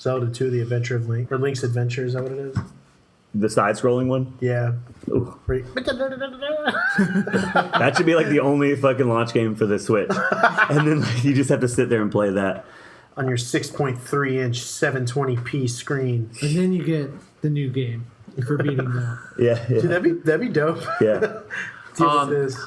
Zelda 2, The Adventure of Link, or Link's Adventure, is that what it is? the side-scrolling one. Yeah. Ooh. Where you- That should be like the only fucking launch game for the Switch, and then like, you just have to sit there and play that. on your 6.3-inch 720p screen. And then you get the new game for beating that. Yeah, yeah. Dude, that'd be dope. Yeah. See what it is.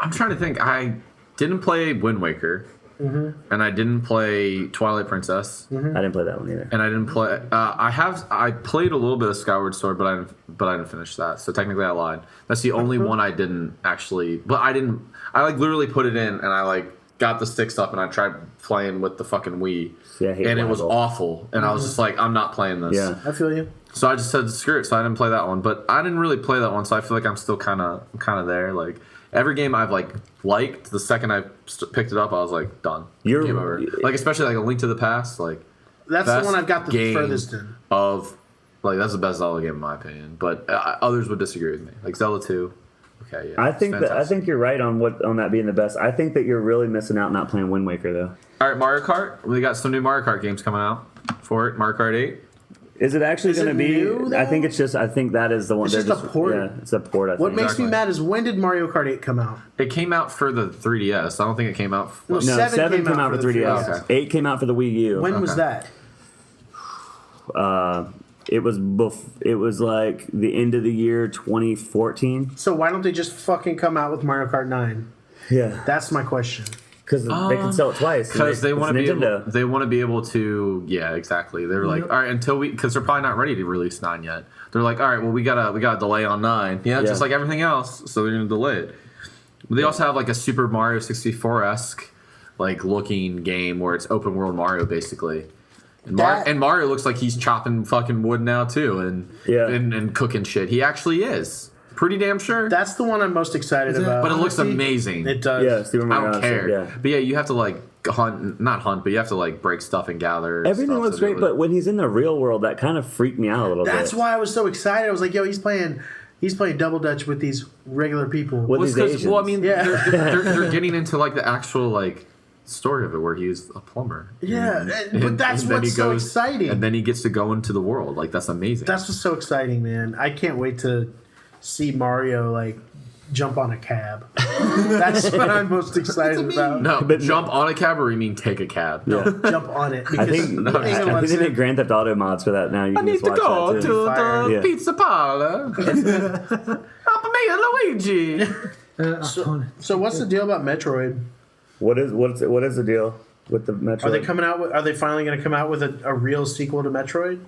I'm trying to think. I didn't play Wind Waker, and I didn't play Twilight Princess, I didn't play that one either. and I didn't play. I played a little bit of Skyward Sword, but I didn't finish that. So technically, I lied. That's the only one I didn't actually. But I didn't. I like literally put it in, and I like got the sticks up, and I tried playing with the fucking Wii, Yeah, I hate and it was Waggle. awful. And I was just like, I'm not playing this. Yeah. I feel you. So I just said screw it. So I didn't play that one, but I didn't really play that one. So I feel like I'm still kind of there. Like every game I've liked, the second I picked it up, I was like done. You're- Game over. Like especially like A Link to the Past. Like That's best the one I've got the game furthest in. of like that's the best Zelda game in my opinion. But others would disagree with me. Like Zelda 2. Okay, yeah. I it's think fantastic. you're right on that being the best. I think that you're really missing out not playing Wind Waker though. All right, Mario Kart. We got some new Mario Kart games coming out for it. Mario Kart 8. Is it actually Is going to it be? new, I though? think that is the one. It's They're just a port. Yeah, it's a port. I What think. makes Exactly. me mad is when did Mario Kart 8 come out? It came out for the 3DS. I don't think it came out. No, No, 7 came out for 3DS. Okay. 8 came out for the Wii U. When was Okay. that? It was like the end of the year 2014. So why don't they just fucking come out with Mario Kart 9? Yeah, That's my question. because they can sell it twice. Because they want to be Nintendo. able, they want to be able to, yeah, exactly. They're like, all right, because they're probably not ready to release 9 yet. They're like, all right, well, we gotta delay on 9. Yeah, Yeah. just like everything else. So they're gonna delay it. But they also have like a Super Mario 64-esque like looking game where it's open world Mario basically. And Mario looks like he's chopping fucking wood now too, and cooking shit. He actually is. Pretty damn sure. That's the one I'm most excited Is that- about. But it looks Odyssey? amazing. It does. Yeah, Super I Mario don't Odyssey, care. Yeah. But yeah, you have to like not hunt, but you have to like break stuff and gather. Everything stuff looks to be great, able to- but when he's in the real world, that kind of freaked me out a little bit. That's why I was so excited. I was like, yo, he's playing Double Dutch with these regular people. With Well, these 'cause- Asians. well, I mean, Yeah. they're getting into like the actual like story of it where he's a plumber. Yeah, but that's and then what's he so goes- exciting. And then he gets to go into the world. Like that's amazing. That's what's so exciting, man. I can't wait to see Mario like jump on a cab. That's what I'm most excited about. no, but jump on a cab or you mean take a cab? Yeah. Jump on it. I Because think England I think wants they it. make Grand Theft Auto mods for that now. You I can need just to watch go that to too. Fire. the Yeah. pizza parlor. Papa me and Luigi. So what's the deal about Metroid? What is the deal with the Metroid? Are they coming out with? Are they finally going to come out with a real sequel to Metroid?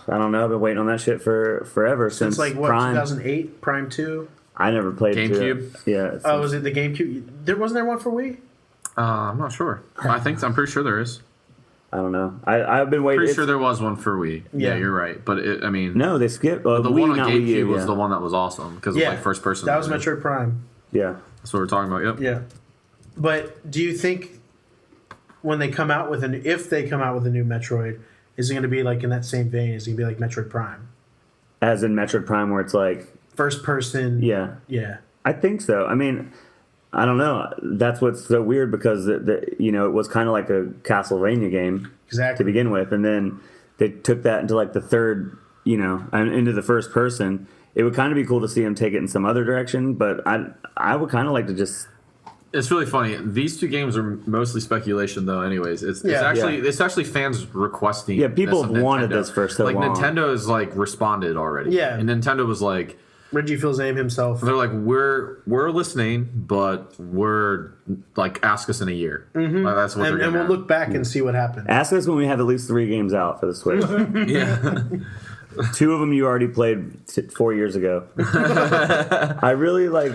I don't know. I've been waiting on that shit for forever since It's like what Prime. 2008, Prime 2. I never played it. GameCube? Yeah. Oh, was it the GameCube? Wasn't there one for Wii? I'm not sure. I'm pretty sure there is. I don't know. I've been waiting. Pretty sure there was one for Wii. Yeah, Yeah. you're right. But I mean, No, they skipped. the Wii, one on not GameCube Wii U, was yeah. the one that was awesome because it was like first person. That was Metroid Prime. Yeah. That's what we're talking about. Yep. Yeah. But do you think when they come out with if they come out with a new Metroid, is it going to be like in that same vein? Is it going to be like Metroid Prime? As in Metroid Prime, where it's like, First person. yeah, Yeah. I think so. I mean, I don't know. That's what's so weird because it was kind of like a Castlevania game Exactly. to begin with, and then they took that into like the third, and into the first person. It would kind of be cool to see him take it in some other direction, but I would kind of like to just. It's really funny. These two games are mostly speculation, though. Anyways, it's actually fans requesting. Yeah, people this of have wanted Nintendo. this for so like long. Nintendo has like responded already. Yeah. and Nintendo was like, Reggie Fils-Aime himself. they're like, we're listening, but we're like, ask us in a year. Mm-hmm. Like, that's what and they're we'll gonna look back and see what happened. Ask us when we have at least 3 games out for the Switch. Yeah. 2 of them you already played 4 years ago. I really like.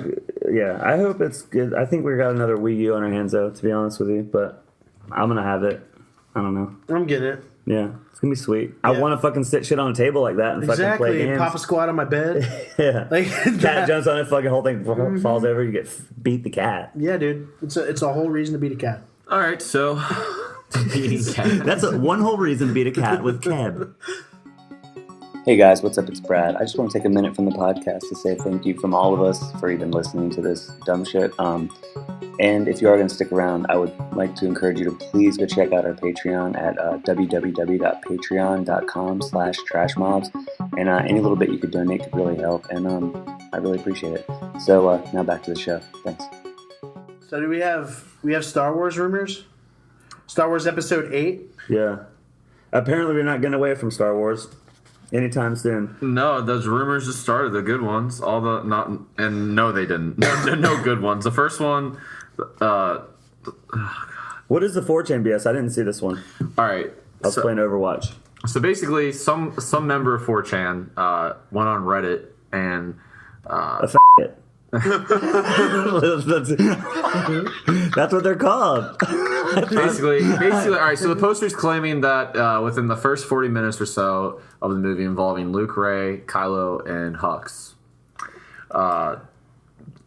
Yeah, I hope it's good. I think we got another Wii U on our hands, though. To be honest with you, but I'm gonna have it. I don't know. I'm getting it. Yeah, it's gonna be sweet. I Yeah. want to fucking sit shit on a table like that and fucking play Exactly. games. Pop a squat on my bed. Yeah, Like cat jumps on it, fucking whole thing falls over. You get beat the cat. Yeah, dude. It's a whole reason to beat a cat. All right, so beating cat. That's one whole reason to beat a cat with Keb. Hey guys, what's up? It's Brad. I just want to take a minute from the podcast to say thank you from all of us for even listening to this dumb shit. And if you are going to stick around, I would like to encourage you to please go check out our Patreon at www.patreon.com/trashmobs. And any little bit you could donate could really help, and I really appreciate it. So now back to the show. Thanks. So do we have Star Wars rumors? Star Wars Episode 8? Yeah. Apparently, we're not getting away from Star Wars anytime soon. No, those rumors just started. The good ones, all the not, and no, they didn't. No good ones. The first one. What is the 4chan BS? I didn't see this one. All right. I was playing Overwatch. So basically, some member of 4chan went on Reddit and It. That's what they're called. basically, all right. So the poster's claiming that within the first 40 minutes or so of the movie involving Luke, Rey, Kylo, and Hux,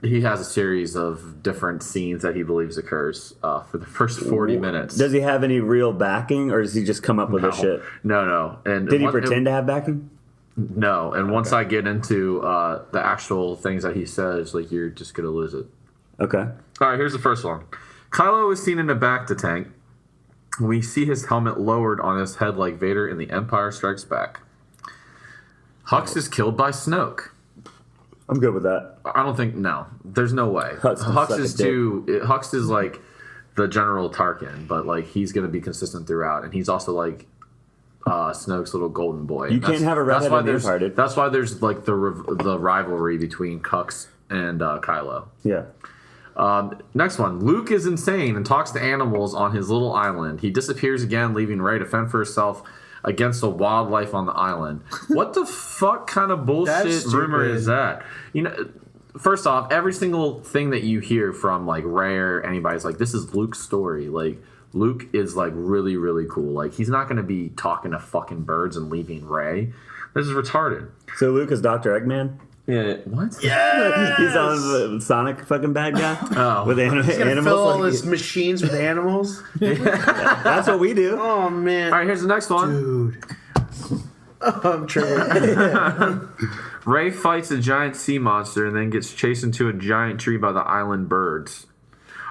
he has a series of different scenes that he believes occurs for the first 40 minutes. Does he have any real backing, or does he just come up with this shit? No. And Did he pretend to have backing? No. And once I get into the actual things that he says, like, you're just gonna lose it. Okay. All right, here's the first one. Kylo is seen in the bacta tank. We see his helmet lowered on his head like Vader in The Empire Strikes Back. Hux is killed by Snoke. I'm good with that. I don't think, no. There's no way. Hux is Hux is like the General Tarkin, but like he's going to be consistent throughout, and he's also like Snoke's little golden boy. You can't have a redhead in the Empire, dude. That's why there's like the rivalry between Hux and Kylo. Yeah. Next one. Luke is insane and talks to animals on his little island. He disappears again, leaving Rey to fend for herself against the wildlife on the island. What the fuck kind of bullshit rumor is that? You know, first off, every single thing that you hear from like Rey or anybody's like, this is Luke's story. Like, Luke is like really, really cool. Like, he's not going to be talking to fucking birds and leaving Rey. This is retarded. So Luke is Dr. Eggman? Yeah. What? Yes! He's on the Sonic fucking bad guy? Oh. With He's gonna animals? fill all like- his machines with animals. That's what we do. Oh man. All right, here's the next one. Dude. Oh, I'm triggered. Rey fights a giant sea monster and then gets chased into a giant tree by the island birds.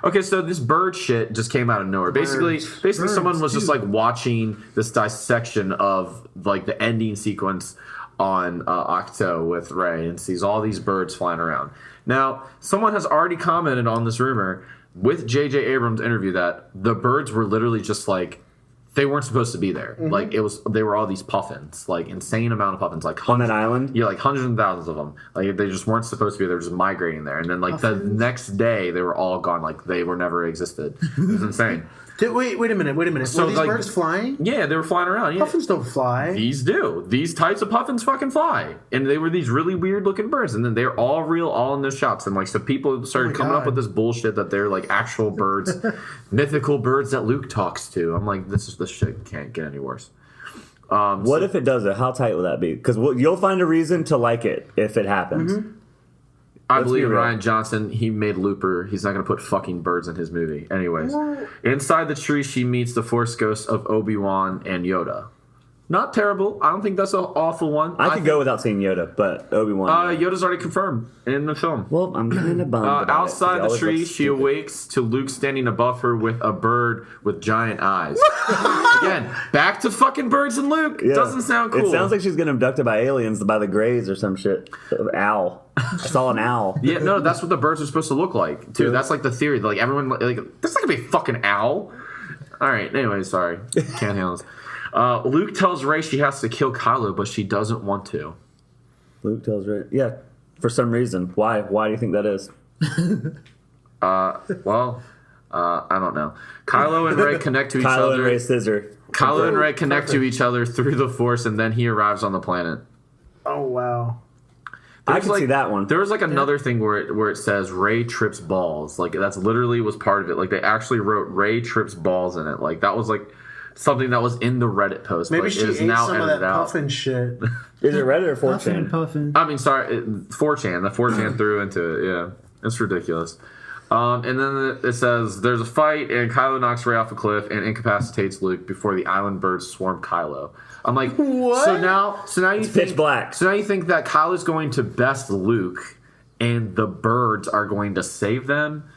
Okay, so this bird shit just came out of nowhere. Basically, Birds, someone was just dude. like watching this dissection of like the ending sequence on Octo with Rey and sees all these birds flying around. Now, someone has already commented on this rumor with J.J. Abrams' interview that the birds were literally just like, they weren't supposed to be there. Mm-hmm. Like they were all these puffins, like insane amount of puffins, like On that island? yeah, like hundreds and thousands of them. Like they just weren't supposed to be. They were just migrating there, and then like the next day they were all gone. Like they were never existed. It was insane. Wait a minute. So, Were these like, birds flying? Yeah, they were flying around. Yeah. Puffins don't fly. These do. These types of puffins fucking fly, and they were these really weird looking birds, and then they're all real, all in those shots. And like, so people started coming up God. with this bullshit that they're like actual birds, mythical birds that Luke talks to. I'm like, this shit can't get any worse. What if it does it? How tight will that be? Because you'll find a reason to like it if it happens. Mm-hmm. I Let's believe be real. Ryan Johnson, he made Looper. He's not going to put fucking birds in his movie. Anyways, inside the tree, she meets the Force ghosts of Obi-Wan and Yoda. Not terrible. I don't think that's an awful one. I could go without seeing Yoda, but Obi-Wan. Yoda's already confirmed in the film. Well, I'm kind of bummed about Outside it. the tree, she awakes to Luke standing above her with a bird with giant eyes. Again, back to fucking birds and Luke. Yeah. Doesn't sound cool. It sounds like she's getting abducted by aliens, by the Greys or some shit. Owl. I saw an owl. Yeah, no, that's what the birds are supposed to look like, too. Yeah. That's like the theory. Like everyone, like, there's not gonna be a fucking owl. All right. Anyway, sorry, can't handle this. Luke tells Rey she has to kill Kylo, but she doesn't want to. Luke tells Rey. Yeah, for some reason. Why? Why do you think that is? I don't know. Kylo and Rey connect to each Kylo other. and Rey scissor. Kylo and Rey connect to each other through the Force, and then he arrives on the planet. Oh wow. I can see that one. There was like another thing where it says Rey trips balls. Like that's literally was part of it. Like they actually wrote Rey trips balls in it. Like that was like something that was in the Reddit post. Maybe but she it is ate now some of edited that out. puffin shit. Is it Reddit or 4chan? Puffin, puffin. I mean, sorry, 4chan. The 4chan threw into it. Yeah, it's ridiculous. And then it says there's a fight and Kylo knocks Rey off a cliff and incapacitates Luke before the island birds swarm Kylo. I'm like, What? So now you think pitch black. So now you think that Kylo's going to best Luke, and the birds are going to save them?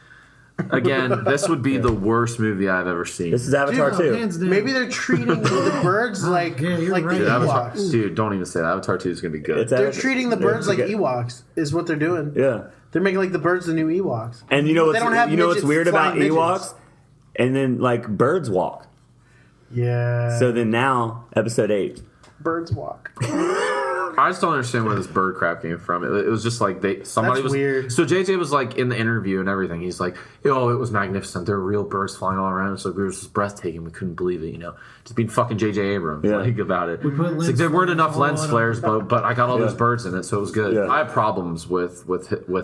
Again, this would be the worst movie I've ever seen. This is Avatar Dude, 2. hands down. Maybe they're treating the birds like yeah, you're like right. the Dude, Ewoks. Dude, don't even say that. Avatar 2 is going to be good. It's They're Avatar- treating the birds like Okay. Ewoks. Is what they're doing. Yeah. They're making like the birds the new Ewoks. And you know They don't have what's midgets weird about flying midgets. Ewoks? And then like birds walk. Yeah. So then now episode 8. birds walk. I just don't understand where this bird crap came from. It was just like somebody That's was weird. So JJ was like in the interview and everything. He's like, "Oh, it was magnificent. There were real birds flying all around. So it was just breathtaking. We couldn't believe it. Just being fucking JJ Abrams like about it. put It's like lens there weren't enough flares lens all flares, but I got all those birds in it, so it was good. Yeah. I have problems with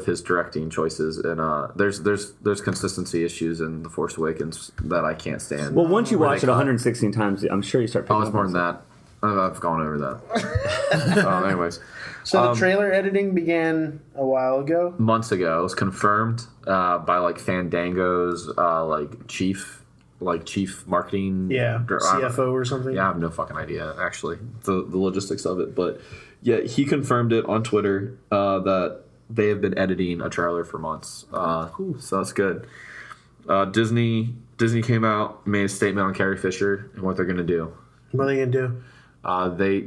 his directing choices, and there's consistency issues in The Force Awakens that I can't stand. Well, once you Where watch they it cut. 116 times, I'm sure you start picking Oh, it's up more on than stuff. that. I've gone over that. Anyways. So the trailer editing began a while ago. Months ago, it was confirmed by like Fandango's chief marketing CFO or something. Yeah, I have no fucking idea actually the logistics of it, but yeah, he confirmed it on Twitter that they have been editing a trailer for months. So that's good. Disney came out, made a statement on Carrie Fisher and what they're gonna do. What are they gonna do?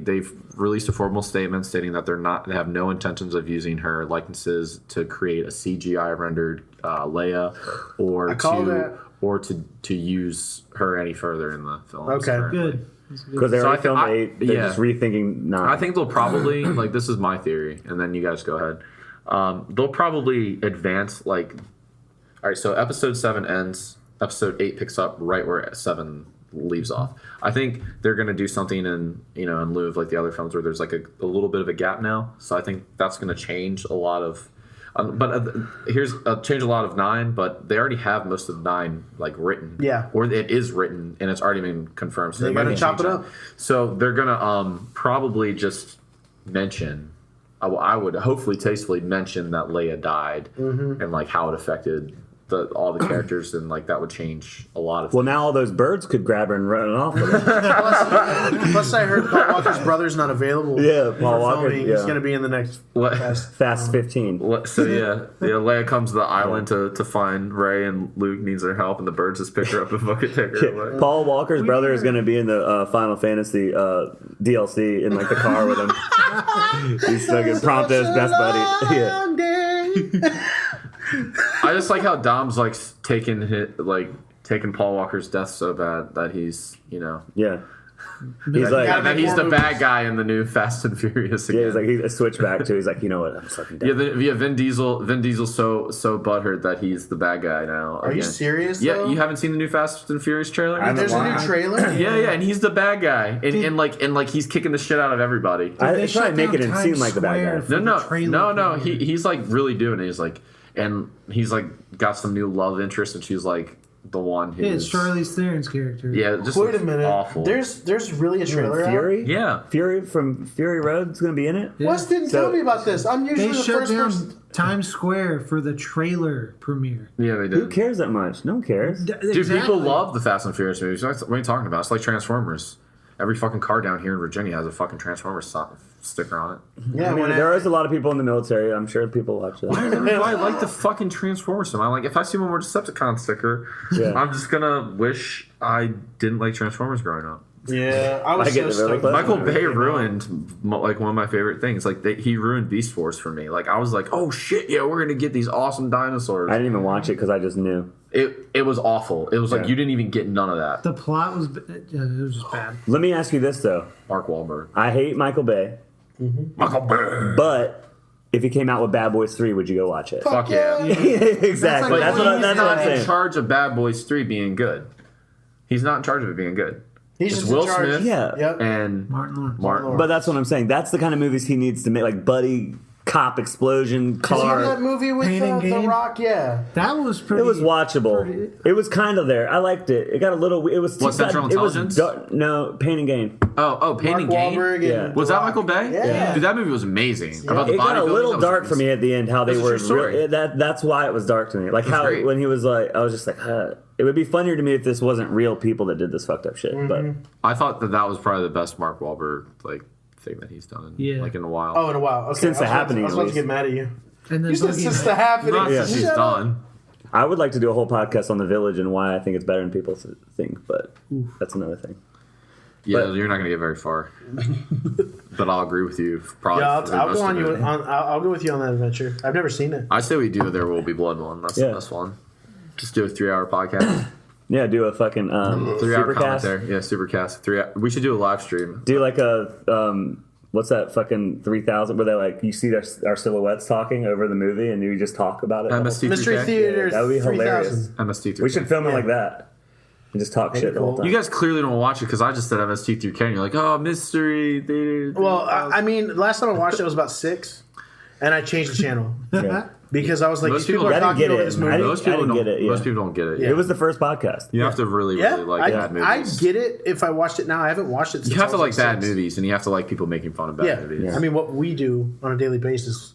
They've released a formal statement stating that they have no intentions of using her likenesses to create a CGI rendered Leia or to use her any further in the film. Okay. Good. Because they're So already filmed I- 8, they're yeah. just rethinking 9. I think they'll probably like this is my theory, and then you guys go ahead. They'll probably advance all right. So episode 7 ends. Episode 8 picks up right where 7 leaves off. I think they're going to do something in lieu of like the other films where there's like a little bit of a gap now. So I think that's going to change a lot of. Change a lot of 9, but they already have most of 9 like written. Yeah. Or it is written and it's already been confirmed. So They might gotta be chop it changing up. So they're gonna probably just mention. I would hopefully tastefully mention that Leia died and like how it affected all the characters, and like that would change a lot of Well, things. now all those birds could grab her and run off with her. Plus, I heard Paul Walker's brother's not available. Yeah, for Paul Walker, filming. yeah. He's gonna be in the next. What? Fast 15. So yeah, Leia comes to the island to find Rey, and Luke needs their help, and the birds just pick her up and fucking take her away. Paul Walker's brother is going to be in the Final Fantasy DLC in like the car with him. He's fucking prompt as best buddy. Yeah. I just like how Dom's like taking Paul Walker's death so bad that he's Yeah. gotta He's like, that make he's more the bad guy in the new Fast and Furious again. yeah, he's like, he's a switchback too. He's like, you know what? I'm fucking dead. Vin Diesel's so butthurt that he's the bad guy now. Are you serious? Yeah, though? you haven't seen the new Fast and Furious trailer? There's a new trailer. Yeah, and he's the bad guy, and he's kicking the shit out of everybody. They try to make it and seem like the bad guy. No. He's like really doing it. He's like, and he's like got some new love interest, and she's like the one who's. Yeah, it's Charlize Theron's character. Yeah, just Wait a minute. awful. There's really a trailer out? Fury? Yeah. Fury from Fury Road's going to be in it? Yeah. Wes didn't tell me about this. I'm usually They the shut first down person. Times Square for the trailer premiere. Yeah, they Who did. cares that much? No one cares. Dude, people love the Fast and Furious movies. What are you talking about? It's like Transformers. Every fucking car down here in Virginia has a fucking Transformers sticker on it. Yeah, I mean, there is a lot of people in the military. I'm sure people watch that. Why does everybody like the fucking Transformers so much? I'm like, if I see one more Decepticon sticker, Yeah. I'm just gonna wish I didn't like Transformers growing up. Yeah, I was I get so it really stoked. close. Michael Bay ruined like one of my favorite things. Like he ruined Beast Force for me. Like I was like, oh shit, yeah, we're gonna get these awesome dinosaurs. I didn't even watch it because I just knew. It was awful. It was like Yeah. you didn't even get none of that. The plot was it was just bad. Let me ask you this though. Mark Wahlberg. I hate Michael Bay, Michael Bay. but if he came out with Bad Boys 3, would you go watch it? Fuck yeah. Exactly. That's what He's I'm not in saying. charge of Bad Boys 3 being good. He's not in charge of it being good. He's It's just Will in charge. Smith. Yeah. Yep. And Martin Lawrence. Martin. But that's what I'm saying. That's the kind of movies he needs to make, like buddy cop explosion Did you hear that car. movie with Pain and The Gain? Rock? Yeah. That was pretty. It was watchable. It was kind of there. I liked it. It got a little. It was. What, Central it was Intelligence? no, Pain and Gain. Oh, Pain Mark and Gain. Wahlberg Yeah. and Was The that Rock. Michael Bay? Yeah. Dude, that movie was amazing. About the It got a bodybuilding, little that was dark for me at the end. How they That's a were. true story. That's why it was dark to me. Like how great. when he was like, I was just like, it would be funnier to me if this wasn't real people that did this fucked up shit. But I thought that was probably the best Mark Wahlberg thing that he's done in a while. Oh, in a while. Okay. Since The I was Happening, about to at least. get mad at you. and then You said Boogie since Man. The Happening. Not since he's Shut up. done. I would like to do a whole podcast on The Village and why I think it's better than people think. But that's another thing. Yeah, But- you're not going to get very far. But I'll agree with you. Probably. Yeah, for the I'll most go on of you. it. I'll go with you on that adventure. I've never seen it. I say we do There Will Be Blood one. That's Yeah. the best one. Just do a 3-hour podcast. Yeah, do a fucking 3-hour supercast. commentary. Yeah, supercast. 3 hour. We should do a live stream. Do like a what's that fucking 3000 where they like you see our silhouettes talking over the movie and you just talk about it. MST3K. Mystery Theater. That would be 3000. hilarious. MST3K. We should film it Yeah. like that and just talk That'd shit be the whole cool. time. You guys clearly don't watch it because I just said MST3K and you're like, oh, Mystery Theater. Well, I mean, last time I watched it was about 6, and I changed the channel Yeah. because I was like, Most these people people- are I didn't talking get over it. this I movie. didn't- Most people don't get it, yeah. Most people don't get it. Yeah. It was the first podcast. You have to really, Yeah, really like bad I movies. get it if I watched it now. I haven't watched it since You have I to was like bad 6. movies, and you have to like people making fun of bad Yeah. movies. I mean, what we do on a daily basis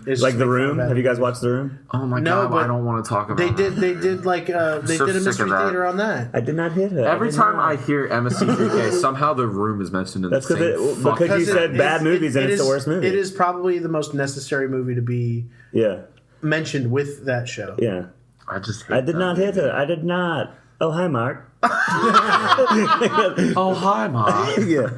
is Like The make fun of Room. bad Have you guys movies. watched The Room? Oh my No, god, but I don't want to talk about They it. did. They did like they so did a sick of mystery that. theater on that. I did not hit it. Every time I hear MST3K, somehow The Room is mentioned in That's the same because fucking you Because said bad movies and it's the worst movie. It is probably the most necessary movie to be Yeah. mentioned with that show. Yeah. I just hate I did that not hit movie. it. I did not. Oh, hi, Mark. Oh, hi, Mom. Yeah.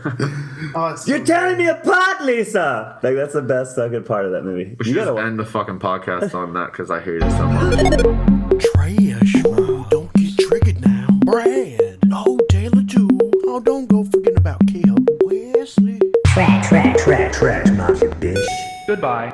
Oh, it's You're tearing me apart, Lisa. Like that's the best fucking part of that movie. We You should gotta just watch. end the fucking podcast on that because I hate it so much. Trash, oh, don't get triggered now. Brad, oh, Taylor too. Oh, don't go forgetting about Caleb Wesley. Trash market, bitch. Goodbye.